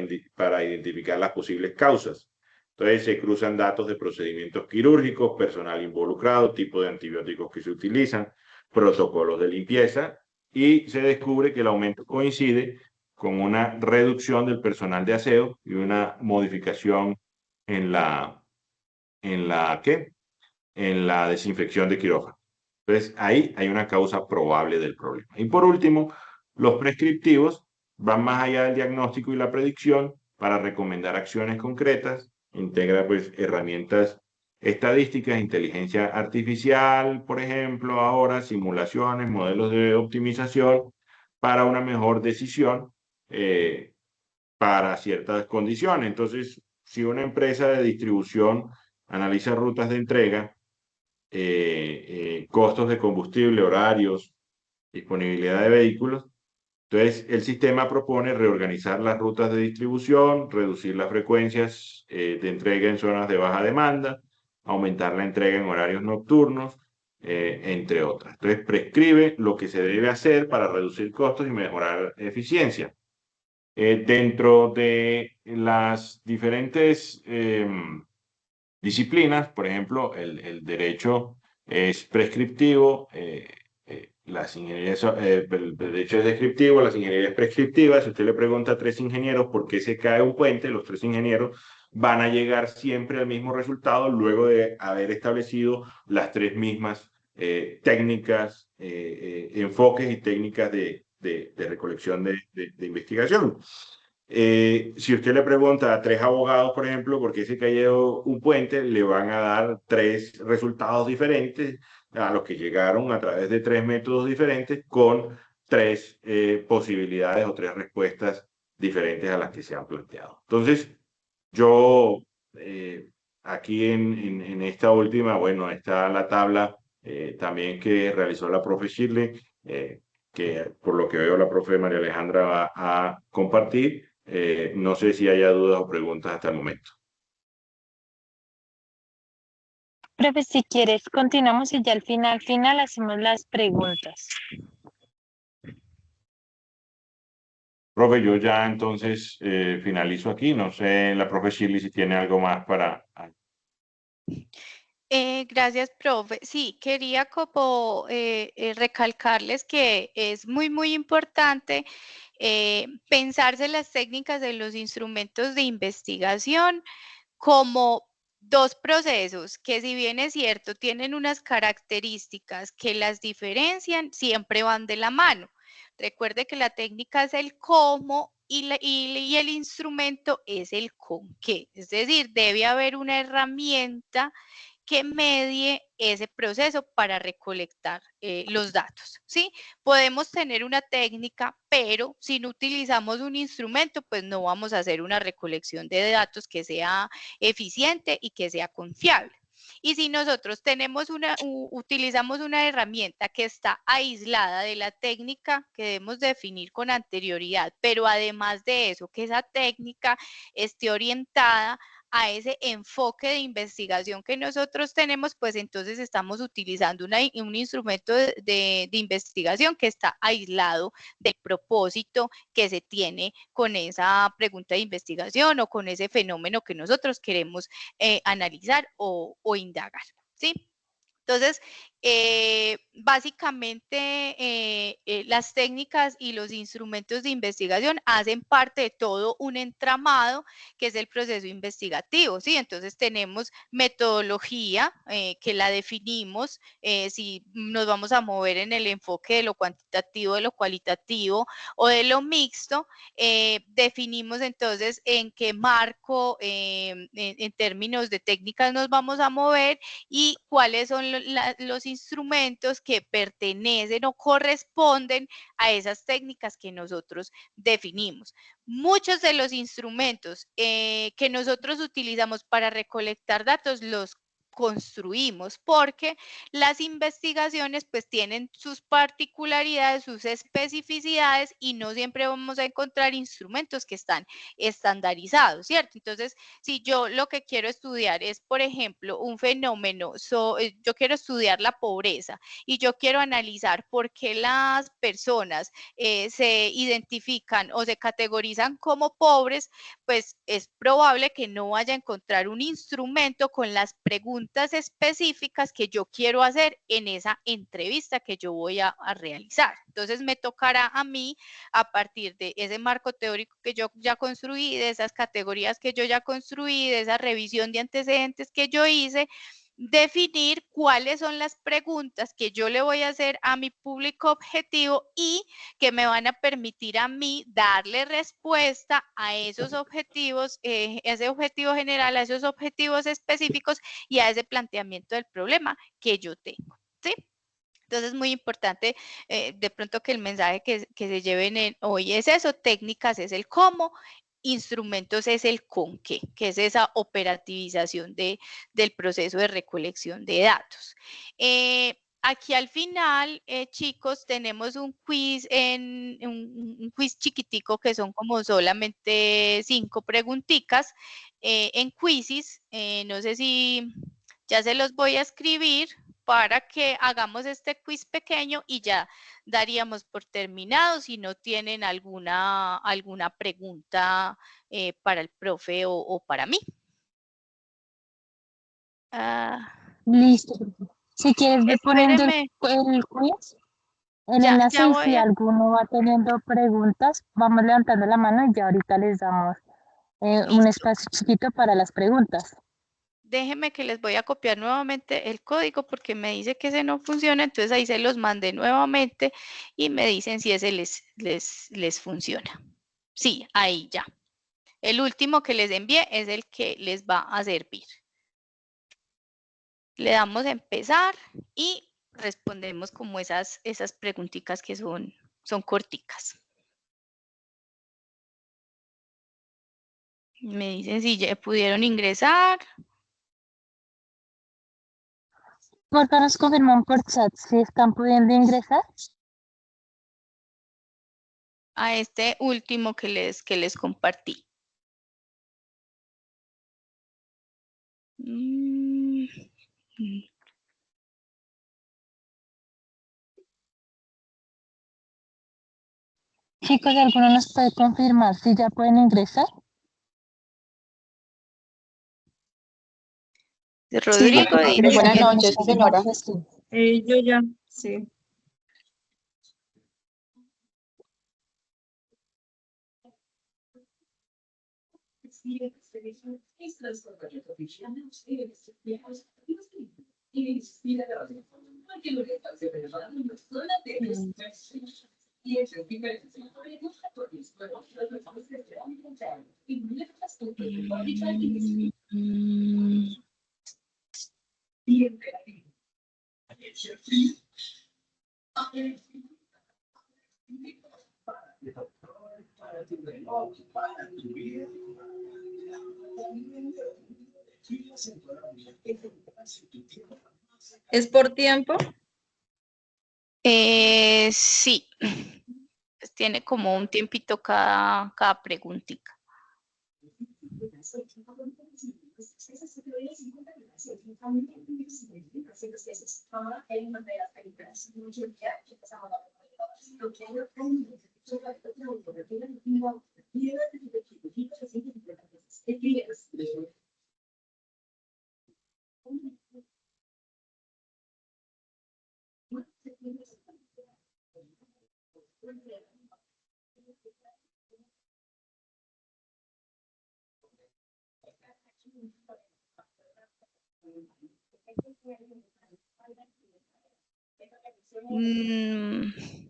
identificar las posibles causas. Entonces, se cruzan datos de procedimientos quirúrgicos, personal involucrado, tipo de antibióticos que se utilizan, protocolos de limpieza, y se descubre que el aumento coincide con una reducción del personal de aseo y una modificación en la desinfección de quirófano. Entonces, ahí hay una causa probable del problema. Y por último, los prescriptivos van más allá del diagnóstico y la predicción para recomendar acciones concretas, integra pues herramientas estadísticas, inteligencia artificial, por ejemplo, ahora simulaciones, modelos de optimización para una mejor decisión para ciertas condiciones. Entonces, si una empresa de distribución analiza rutas de entrega, costos de combustible, horarios, disponibilidad de vehículos. Entonces, el sistema propone reorganizar las rutas de distribución, reducir las frecuencias de entrega en zonas de baja demanda, aumentar la entrega en horarios nocturnos, entre otras. Entonces, prescribe lo que se debe hacer para reducir costos y mejorar eficiencia. Dentro de las diferentes disciplinas, por ejemplo, el derecho es prescriptivo, las ingenierías, el derecho es descriptivo, las ingenierías prescriptivas. Si usted le pregunta a 3 ingenieros por qué se cae un puente, los 3 ingenieros van a llegar siempre al mismo resultado luego de haber establecido las 3 mismas técnicas, enfoques y técnicas de recolección de investigación. Si usted le pregunta a 3 abogados, por ejemplo, por qué se cayó un puente, le van a dar 3 resultados diferentes a los que llegaron a través de 3 métodos diferentes con 3 posibilidades o 3 respuestas diferentes a las que se han planteado. Entonces, yo aquí en esta última, bueno, está la tabla también que realizó la profe Shirley, que por lo que veo la profe María Alejandra va a compartir. No sé si haya dudas o preguntas hasta el momento. Profe, si quieres, continuamos y ya al final hacemos las preguntas. Profe, yo ya entonces finalizo aquí. No sé, la profe Shirley, si tiene algo más para... Gracias, profe. Sí, quería como recalcarles que es muy, muy importante pensarse las técnicas de los instrumentos de investigación como 2 procesos que, si bien es cierto, tienen unas características que las diferencian, siempre van de la mano. Recuerde que la técnica es el cómo y el instrumento es el con qué. Es decir, debe haber una herramienta que medie ese proceso para recolectar los datos, ¿sí? Podemos tener una técnica, pero si no utilizamos un instrumento, pues no vamos a hacer una recolección de datos que sea eficiente y que sea confiable. Y si nosotros utilizamos una herramienta que está aislada de la técnica que debemos definir con anterioridad, pero además de eso, que esa técnica esté orientada a ese enfoque de investigación que nosotros tenemos, pues entonces estamos utilizando un instrumento de investigación que está aislado del propósito que se tiene con esa pregunta de investigación o con ese fenómeno que nosotros queremos analizar o indagar, ¿sí? Entonces, Básicamente, las técnicas y los instrumentos de investigación hacen parte de todo un entramado que es el proceso investigativo, ¿sí? Entonces tenemos metodología que la definimos, si nos vamos a mover en el enfoque de lo cuantitativo, de lo cualitativo o de lo mixto, definimos entonces en qué marco, en términos de técnicas nos vamos a mover y cuáles son los instrumentos que pertenecen o corresponden a esas técnicas que nosotros definimos. Muchos de los instrumentos que nosotros utilizamos para recolectar datos los construimos porque las investigaciones pues tienen sus particularidades, sus especificidades y no siempre vamos a encontrar instrumentos que están estandarizados, ¿cierto? Entonces, si yo lo que quiero estudiar es, por ejemplo, un fenómeno, yo quiero estudiar la pobreza y yo quiero analizar por qué las personas se identifican o se categorizan como pobres, pues es probable que no vaya a encontrar un instrumento con las preguntas específicas que yo quiero hacer en esa entrevista que yo voy a realizar. Entonces me tocará a mí, a partir de ese marco teórico que yo ya construí, de esas categorías que yo ya construí, de esa revisión de antecedentes que yo hice, definir cuáles son las preguntas que yo le voy a hacer a mi público objetivo y que me van a permitir a mí darle respuesta a esos objetivos, ese objetivo general, a esos objetivos específicos y a ese planteamiento del problema que yo tengo, ¿sí? Entonces es muy importante de pronto que el mensaje que se lleven hoy es eso, técnicas es el cómo, instrumentos es el con qué, que es esa operativización del proceso de recolección de datos. Aquí al final, chicos, tenemos un quiz, un quiz chiquitico que son como solamente 5 preguntitas en Quizzes. No sé si ya se los voy a escribir para que hagamos este quiz pequeño y ya daríamos por terminado si no tienen alguna pregunta para el profe o para mí. Listo. Si quieres ver poniendo el quiz, el enlace, y si alguno va teniendo preguntas, vamos levantando la mano y ya ahorita les damos un espacio chiquito para las preguntas. Déjenme que les voy a copiar nuevamente el código porque me dice que ese no funciona, entonces ahí se los mandé nuevamente y me dicen si ese les funciona. Sí, ahí ya. El último que les envié es el que les va a servir. Le damos a empezar y respondemos como esas preguntitas que son corticas. Me dicen si ya pudieron ingresar. Por favor, nos confirman por chat si están pudiendo ingresar. A este último que les compartí. Chicos, ¿alguno nos puede confirmar si ya pueden ingresar? Rodrigo, sí, buenas noches, señora Jesús. Yo ya, sí. ¿Es por tiempo? Sí. Pues tiene como un tiempito cada preguntita.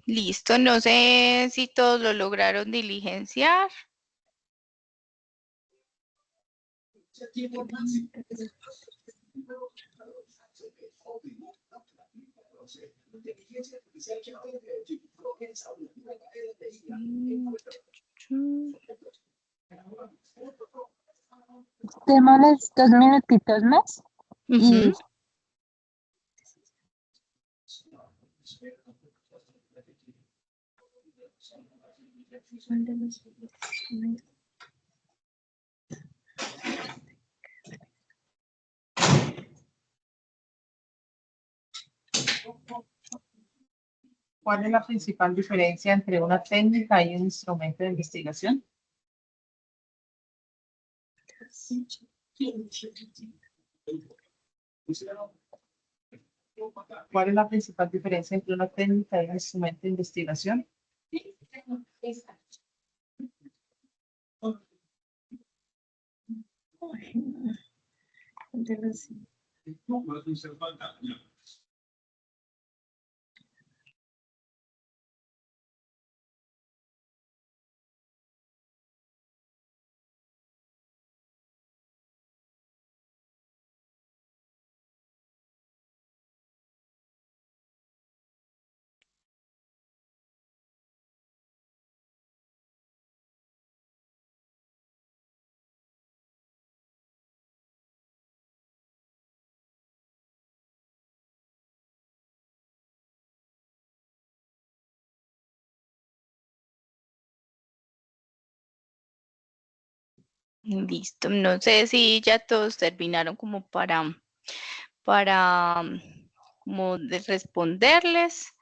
Listo, no sé si todos lo lograron diligenciar. Démosles 2 minutitos más. Ujú. ¿Cuál es la principal diferencia entre una técnica y un instrumento de investigación? ¿Cuál es la principal diferencia entre una técnica y un instrumento de investigación? Listo, no sé si ya todos terminaron como para como de responderles.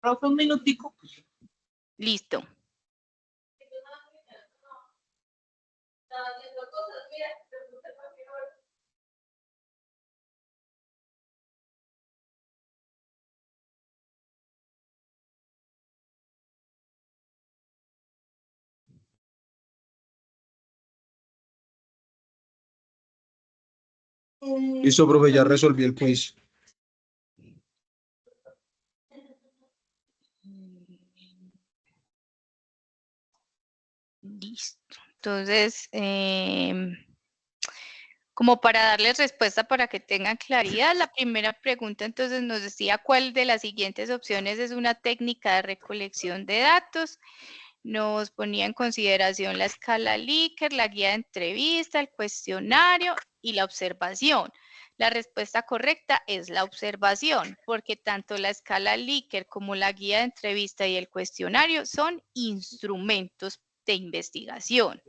Profe, un minutico. Listo. Listo, profe, ya resolví el quiz. Listo. Entonces, como para darles respuesta para que tengan claridad, la primera pregunta entonces nos decía cuál de las siguientes opciones es una técnica de recolección de datos. Nos ponía en consideración la escala Likert, la guía de entrevista, el cuestionario y la observación. La respuesta correcta es la observación, porque tanto la escala Likert como la guía de entrevista y el cuestionario son instrumentos de investigación.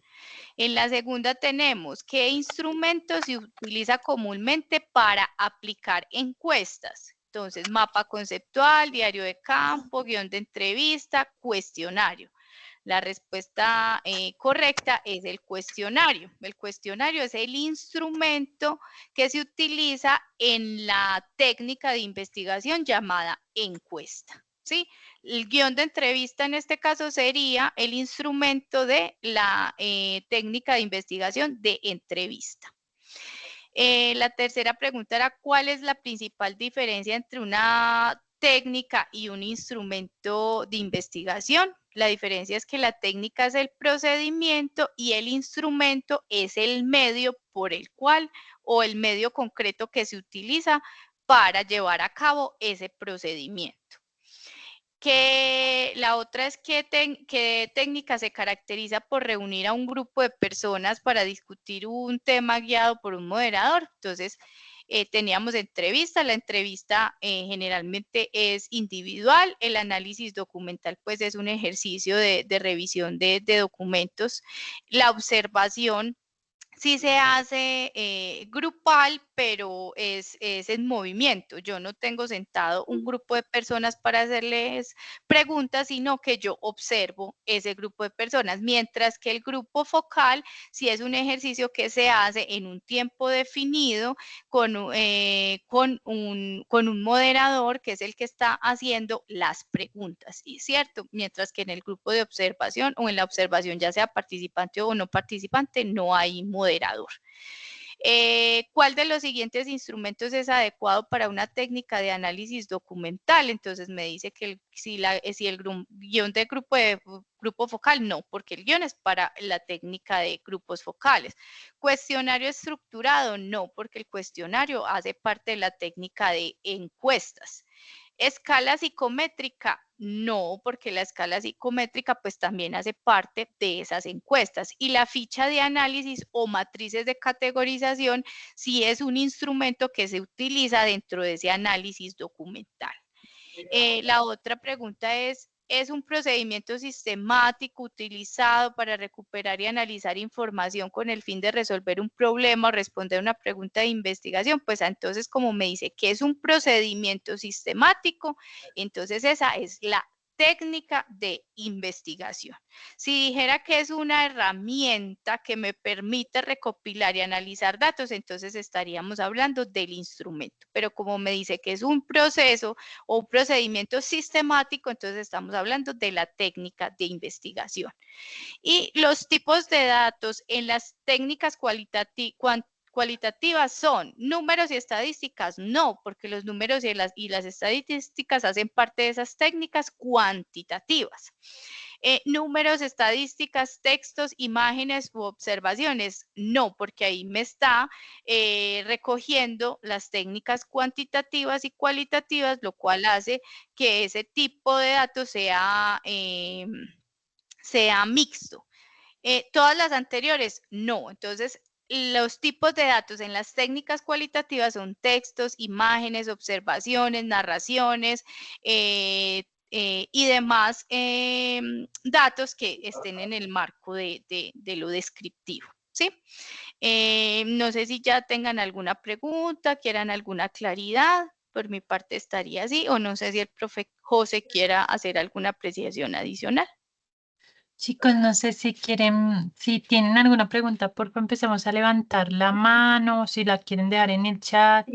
En la segunda tenemos qué instrumento se utiliza comúnmente para aplicar encuestas. Entonces, mapa conceptual, diario de campo, guión de entrevista, cuestionario. La respuesta correcta es el cuestionario. El cuestionario es el instrumento que se utiliza en la técnica de investigación llamada encuesta, ¿sí? El guión de entrevista en este caso sería el instrumento de la técnica de investigación de entrevista. La tercera pregunta era, ¿cuál es la principal diferencia entre una técnica y un instrumento de investigación? La diferencia es que la técnica es el procedimiento y el instrumento es el medio por el cual o el medio concreto que se utiliza para llevar a cabo ese procedimiento. Que la otra es qué técnica se caracteriza por reunir a un grupo de personas para discutir un tema guiado por un moderador. Entonces, teníamos entrevista, la entrevista generalmente es individual, el análisis documental pues es un ejercicio de revisión de documentos, la observación sí se hace grupal, pero es en movimiento. Yo no tengo sentado un grupo de personas para hacerles preguntas, sino que yo observo ese grupo de personas, mientras que el grupo focal sí es un ejercicio que se hace en un tiempo definido con un moderador que es el que está haciendo las preguntas, ¿y cierto? Mientras que en el grupo de observación o en la observación, ya sea participante o no participante, no hay moderador. ¿Cuál de los siguientes instrumentos es adecuado para una técnica de análisis documental? Entonces me dice que si el guión de grupo focal, no, porque el guión es para la técnica de grupos focales. Cuestionario estructurado, no, porque el cuestionario hace parte de la técnica de encuestas. Escala psicométrica, no, porque la escala psicométrica pues también hace parte de esas encuestas. Y la ficha de análisis o matrices de categorización sí es un instrumento que se utiliza dentro de ese análisis documental. La otra pregunta es un procedimiento sistemático utilizado para recuperar y analizar información con el fin de resolver un problema o responder una pregunta de investigación. Pues entonces, como me dice que es un procedimiento sistemático, entonces esa es la técnica de investigación. Si dijera que es una herramienta que me permite recopilar y analizar datos, entonces estaríamos hablando del instrumento. Pero como me dice que es un proceso o un procedimiento sistemático, entonces estamos hablando de la técnica de investigación. Y los tipos de datos en las técnicas cualitativas son números y estadísticas, no, porque los números y las estadísticas hacen parte de esas técnicas cuantitativas. Números, estadísticas, textos, imágenes u observaciones, no, porque ahí me está recogiendo las técnicas cuantitativas y cualitativas, lo cual hace que ese tipo de datos sea mixto. Todas las anteriores, no. Entonces, los tipos de datos en las técnicas cualitativas son textos, imágenes, observaciones, narraciones y demás datos que estén en el marco de lo descriptivo, ¿sí? No sé si ya tengan alguna pregunta, quieran alguna claridad. Por mi parte estaría así, o no sé si el profe José quiera hacer alguna apreciación adicional. Chicos, no sé si quieren, si tienen alguna pregunta, por favor empezamos a levantar la mano, si la quieren dejar en el chat.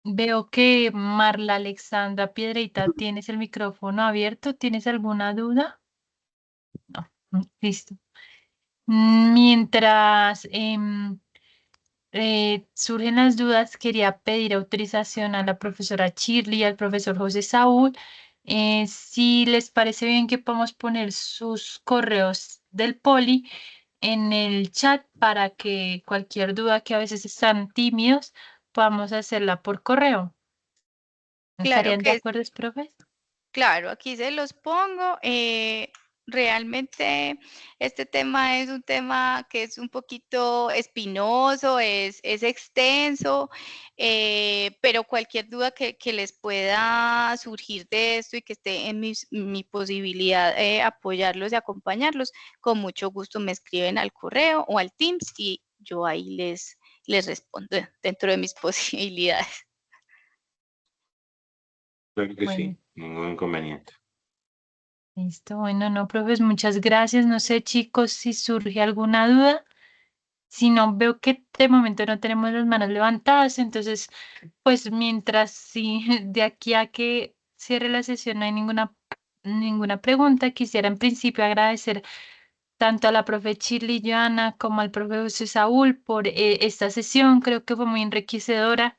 Veo que Marla Alexandra Piedreita, ¿tienes el micrófono abierto? ¿Tienes alguna duda? No, listo. Mientras surgen las dudas, quería pedir autorización a la profesora Shirley y al profesor José Saúl. Si les parece bien que podamos poner sus correos del poli en el chat para que cualquier duda que a veces están tímidos, podamos hacerla por correo. ¿Estarían de acuerdo, profe? Claro, aquí se los pongo. Realmente este tema es un tema que es un poquito espinoso, es extenso, pero cualquier duda que les pueda surgir de esto y que esté en mi posibilidad de apoyarlos y acompañarlos, con mucho gusto me escriben al correo o al Teams y yo ahí les respondo dentro de mis posibilidades. Creo que sí, ningún inconveniente. Listo, bueno, no, profes, muchas gracias. No sé, chicos, si surge alguna duda. Si no, veo que de momento no tenemos las manos levantadas, entonces, pues mientras sí, de aquí a que cierre la sesión no hay ninguna pregunta, quisiera en principio agradecer tanto a la profe Shirley Joana como al profe José Saúl por esta sesión. Creo que fue muy enriquecedora.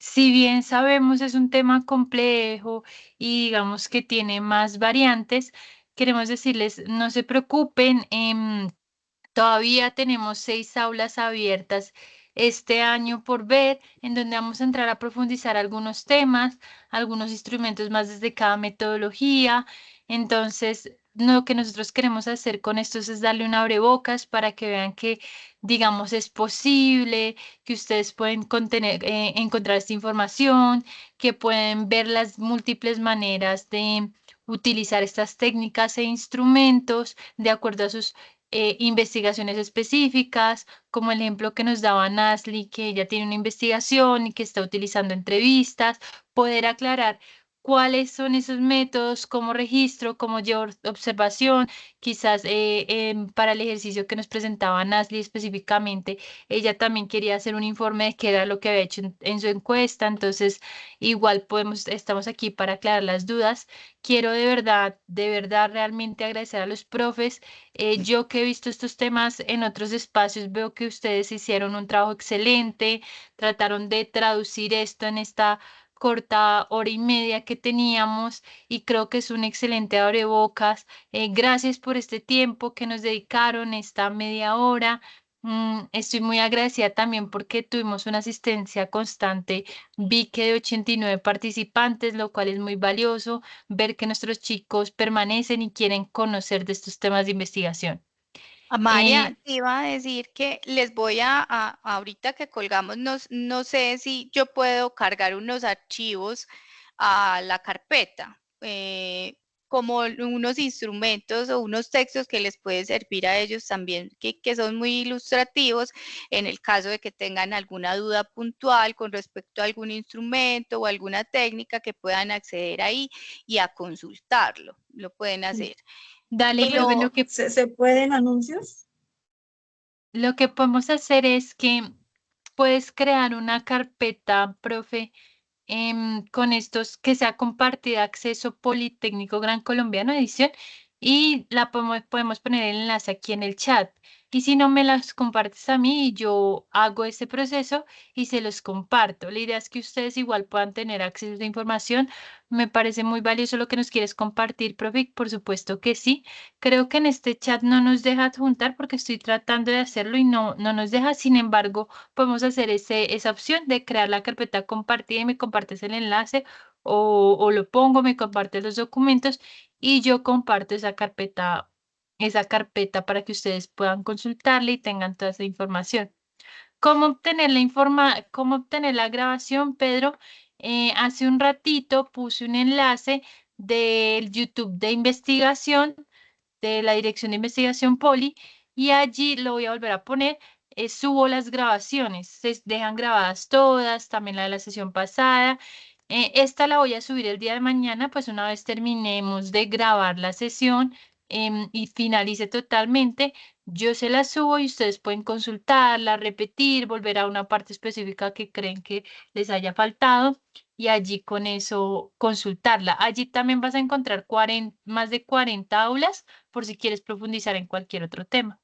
Si bien sabemos es un tema complejo y digamos que tiene más variantes, queremos decirles, no se preocupen, todavía tenemos 6 aulas abiertas este año por ver, en donde vamos a entrar a profundizar algunos temas, algunos instrumentos más desde cada metodología. Entonces, lo que nosotros queremos hacer con esto es darle un abrebocas para que vean que, digamos, es posible, que ustedes pueden encontrar esta información, que pueden ver las múltiples maneras de utilizar estas técnicas e instrumentos de acuerdo a sus investigaciones específicas, como el ejemplo que nos daba Nasli, que ella tiene una investigación y que está utilizando entrevistas, poder aclarar cuáles son esos métodos, cómo registro, cómo llevo observación, quizás para el ejercicio que nos presentaba Nasli específicamente, ella también quería hacer un informe de qué era lo que había hecho en su encuesta, entonces igual estamos aquí para aclarar las dudas. Quiero de verdad, realmente agradecer a los profes. Yo que he visto estos temas en otros espacios, veo que ustedes hicieron un trabajo excelente, trataron de traducir esto en esta corta hora y media que teníamos y creo que es un excelente abrebocas. Gracias por este tiempo que nos dedicaron, esta media hora. Estoy muy agradecida también porque tuvimos una asistencia constante. Vi que de 89 participantes, lo cual es muy valioso, ver que nuestros chicos permanecen y quieren conocer de estos temas de investigación. Amalia, te iba a decir que les voy ahorita que colgamos, no sé si yo puedo cargar unos archivos a la carpeta, como unos instrumentos o unos textos que les puede servir a ellos también, que son muy ilustrativos en el caso de que tengan alguna duda puntual con respecto a algún instrumento o alguna técnica que puedan acceder ahí y a consultarlo. Lo pueden hacer. Dale, Pero profe, ¿Se pueden anuncios? lo que podemos hacer es que puedes crear una carpeta, profe, con estos que sea compartida acceso Politécnico Gran Colombiano edición y la podemos poner el enlace aquí en el chat. Y si no me las compartes a mí, yo hago ese proceso y se los comparto. La idea es que ustedes igual puedan tener acceso a esa información. Me parece muy valioso lo que nos quieres compartir, profe. Por supuesto que sí. Creo que en este chat no nos deja adjuntar porque estoy tratando de hacerlo y no nos deja. Sin embargo, podemos hacer esa opción de crear la carpeta compartida y me compartes el enlace o lo pongo, me compartes los documentos y yo comparto esa carpeta para que ustedes puedan consultarla y tengan toda esa información. ¿Cómo obtener cómo obtener la grabación, Pedro? Hace un ratito puse un enlace del YouTube de investigación, de la Dirección de Investigación Poli, y allí lo voy a volver a poner. Subo las grabaciones, se dejan grabadas todas, también la de la sesión pasada. Esta la voy a subir el día de mañana, pues una vez terminemos de grabar la sesión y finalice totalmente, yo se la subo y ustedes pueden consultarla, repetir, volver a una parte específica que creen que les haya faltado y allí con eso consultarla. Allí también vas a encontrar más de 40 aulas por si quieres profundizar en cualquier otro tema.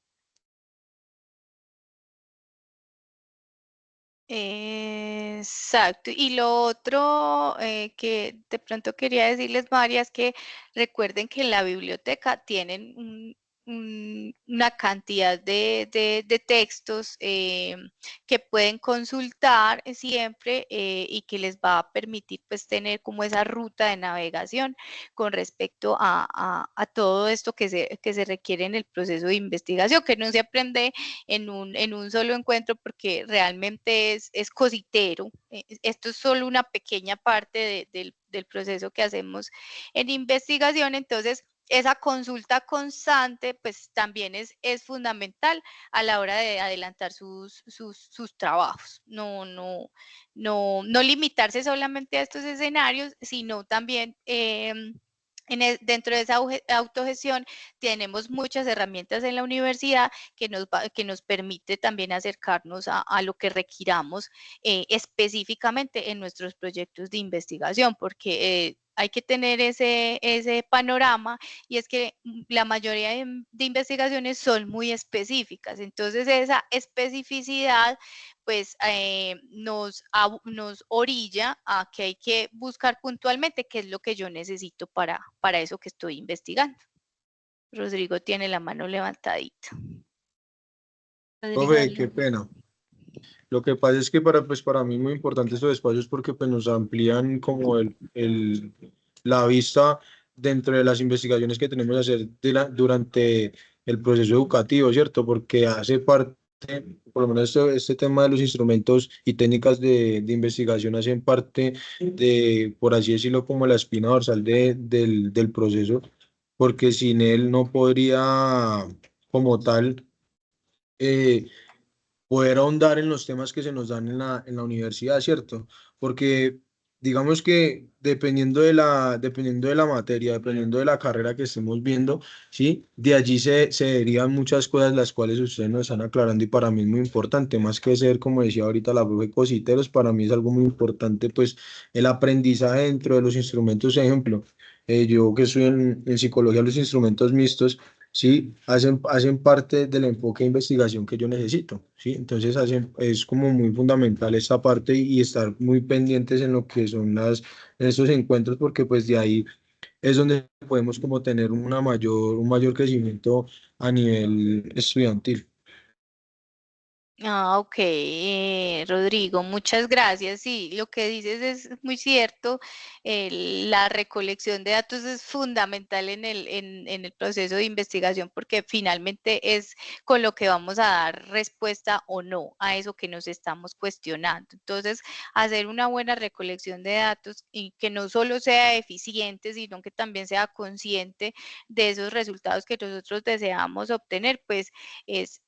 Exacto. Y lo otro que de pronto quería decirles, María, es que recuerden que en la biblioteca tienen una cantidad de textos que pueden consultar siempre y que les va a permitir pues tener como esa ruta de navegación con respecto a todo esto que se requiere en el proceso de investigación, que no se aprende en un solo encuentro porque realmente es cositero. Esto es solo una pequeña parte del proceso que hacemos en investigación, entonces esa consulta constante pues también es fundamental a la hora de adelantar sus trabajos. No limitarse solamente a estos escenarios, sino también dentro de esa autogestión tenemos muchas herramientas en la universidad que nos permite también acercarnos a lo que requiramos específicamente en nuestros proyectos de investigación, porque hay que tener ese panorama y es que la mayoría de investigaciones son muy específicas, entonces esa especificidad pues nos orilla a que hay que buscar puntualmente qué es lo que yo necesito para eso que estoy investigando. Rodrigo tiene la mano levantadita. Profe, qué pena. Lo que pasa es que para mí es muy importante estos espacios porque pues, nos amplían como la vista dentro de las investigaciones que tenemos que hacer durante el proceso educativo, ¿cierto? Porque hace parte, por lo menos este tema de los instrumentos y técnicas de investigación hacen parte de, por así decirlo, como la espina dorsal del proceso, porque sin él no podría como tal, poder ahondar en los temas que se nos dan en la universidad, ¿cierto? Porque digamos que dependiendo de la materia, dependiendo de la carrera que estemos viendo, ¿sí? De allí se derivan muchas cosas las cuales ustedes nos están aclarando y para mí es muy importante, más que ser, como decía ahorita la profe Cositeros, para mí es algo muy importante, pues, el aprendizaje dentro de los instrumentos, ejemplo, yo que estoy en psicología, los instrumentos mixtos, sí, hacen parte del enfoque de investigación que yo necesito, ¿sí? Entonces es como muy fundamental esta parte y estar muy pendientes en lo que son esos encuentros, porque pues de ahí es donde podemos como tener un mayor crecimiento a nivel estudiantil. Ah, ok, Rodrigo, muchas gracias. Sí, lo que dices es muy cierto. La recolección de datos es fundamental en el proceso de investigación porque finalmente es con lo que vamos a dar respuesta o no a eso que nos estamos cuestionando. Entonces, hacer una buena recolección de datos y que no solo sea eficiente, sino que también sea consciente de esos resultados que nosotros deseamos obtener, pues es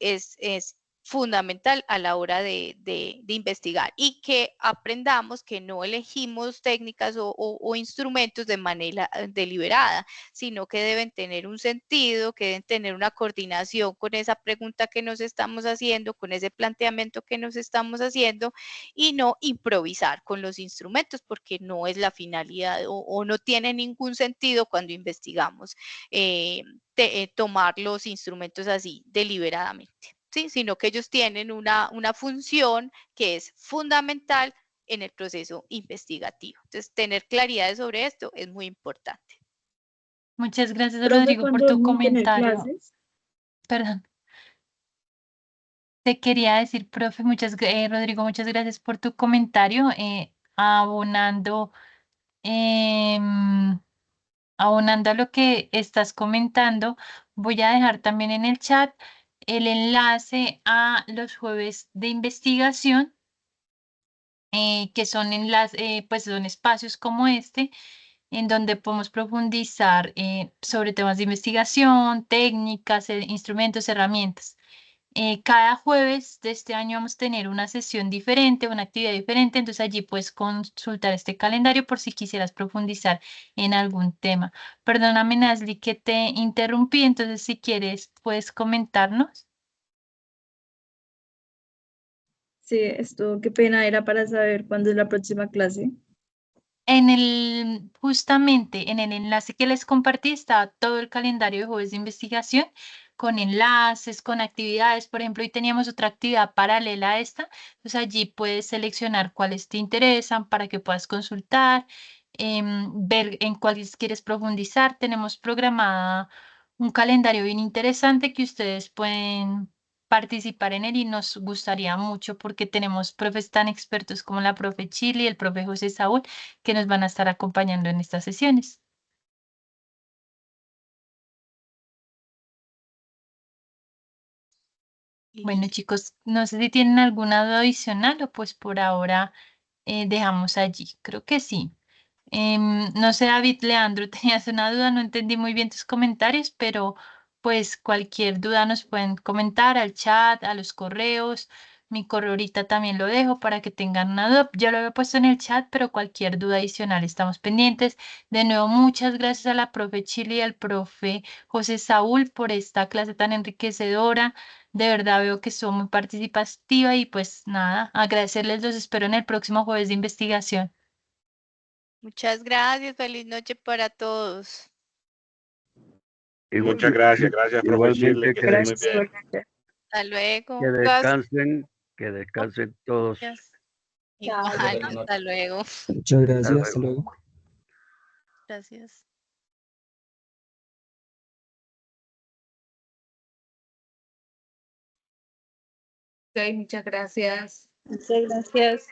fundamental a la hora de investigar y que aprendamos que no elegimos técnicas o instrumentos de manera deliberada, sino que deben tener un sentido, que deben tener una coordinación con esa pregunta que nos estamos haciendo, con ese planteamiento que nos estamos haciendo y no improvisar con los instrumentos porque no es la finalidad o no tiene ningún sentido cuando investigamos tomar los instrumentos así deliberadamente. ¿Sí? Sino que ellos tienen una función que es fundamental en el proceso investigativo. Entonces, tener claridad sobre esto es muy importante. Muchas gracias, Profe, Rodrigo, por ¿cuándo tu vamos a tener comentario. clases? Perdón. Te quería decir, profe, Rodrigo, muchas gracias por tu comentario. Abonando, em, abonando a lo que estás comentando, voy a dejar también en el chat el enlace a los jueves de investigación, que son pues son espacios como este, en donde podemos profundizar sobre temas de investigación, técnicas, instrumentos, herramientas. Cada jueves de este año vamos a tener una sesión diferente, una actividad diferente, entonces allí puedes consultar este calendario por si quisieras profundizar en algún tema. Perdóname, Nasli, que te interrumpí, entonces si quieres puedes comentarnos. Sí, esto, qué pena, era para saber cuándo es la próxima clase. Justamente en el enlace que les compartí está todo el calendario de jueves de investigación con enlaces, con actividades. Por ejemplo, hoy teníamos otra actividad paralela a esta. Entonces allí puedes seleccionar cuáles te interesan para que puedas consultar, ver en cuáles quieres profundizar. Tenemos programada un calendario bien interesante que ustedes pueden participar en él y nos gustaría mucho porque tenemos profes tan expertos como la profe Chile y el profe José Saúl que nos van a estar acompañando en estas sesiones. Bueno, chicos, no sé si tienen alguna duda adicional o pues por ahora dejamos allí. Creo que sí. No sé, David, Leandro, tenías una duda, no entendí muy bien tus comentarios, pero pues cualquier duda nos pueden comentar al chat, a los correos. Mi correo ahorita también lo dejo para que tengan una duda. Ya lo había puesto en el chat, pero cualquier duda adicional estamos pendientes. De nuevo, muchas gracias a la profe Chile y al profe José Saúl por esta clase tan enriquecedora. De verdad veo que son muy participativa y pues nada, agradecerles, los espero en el próximo jueves de investigación. Muchas gracias, feliz noche para todos. Muchas gracias, profe Igualmente Shirley, que estén muy Gracias, bien. igualmente. Hasta luego. que descansen todos. Igual, hasta luego. Muchas gracias, Hasta hasta luego. luego. Gracias. Ok, muchas gracias. Muchas gracias.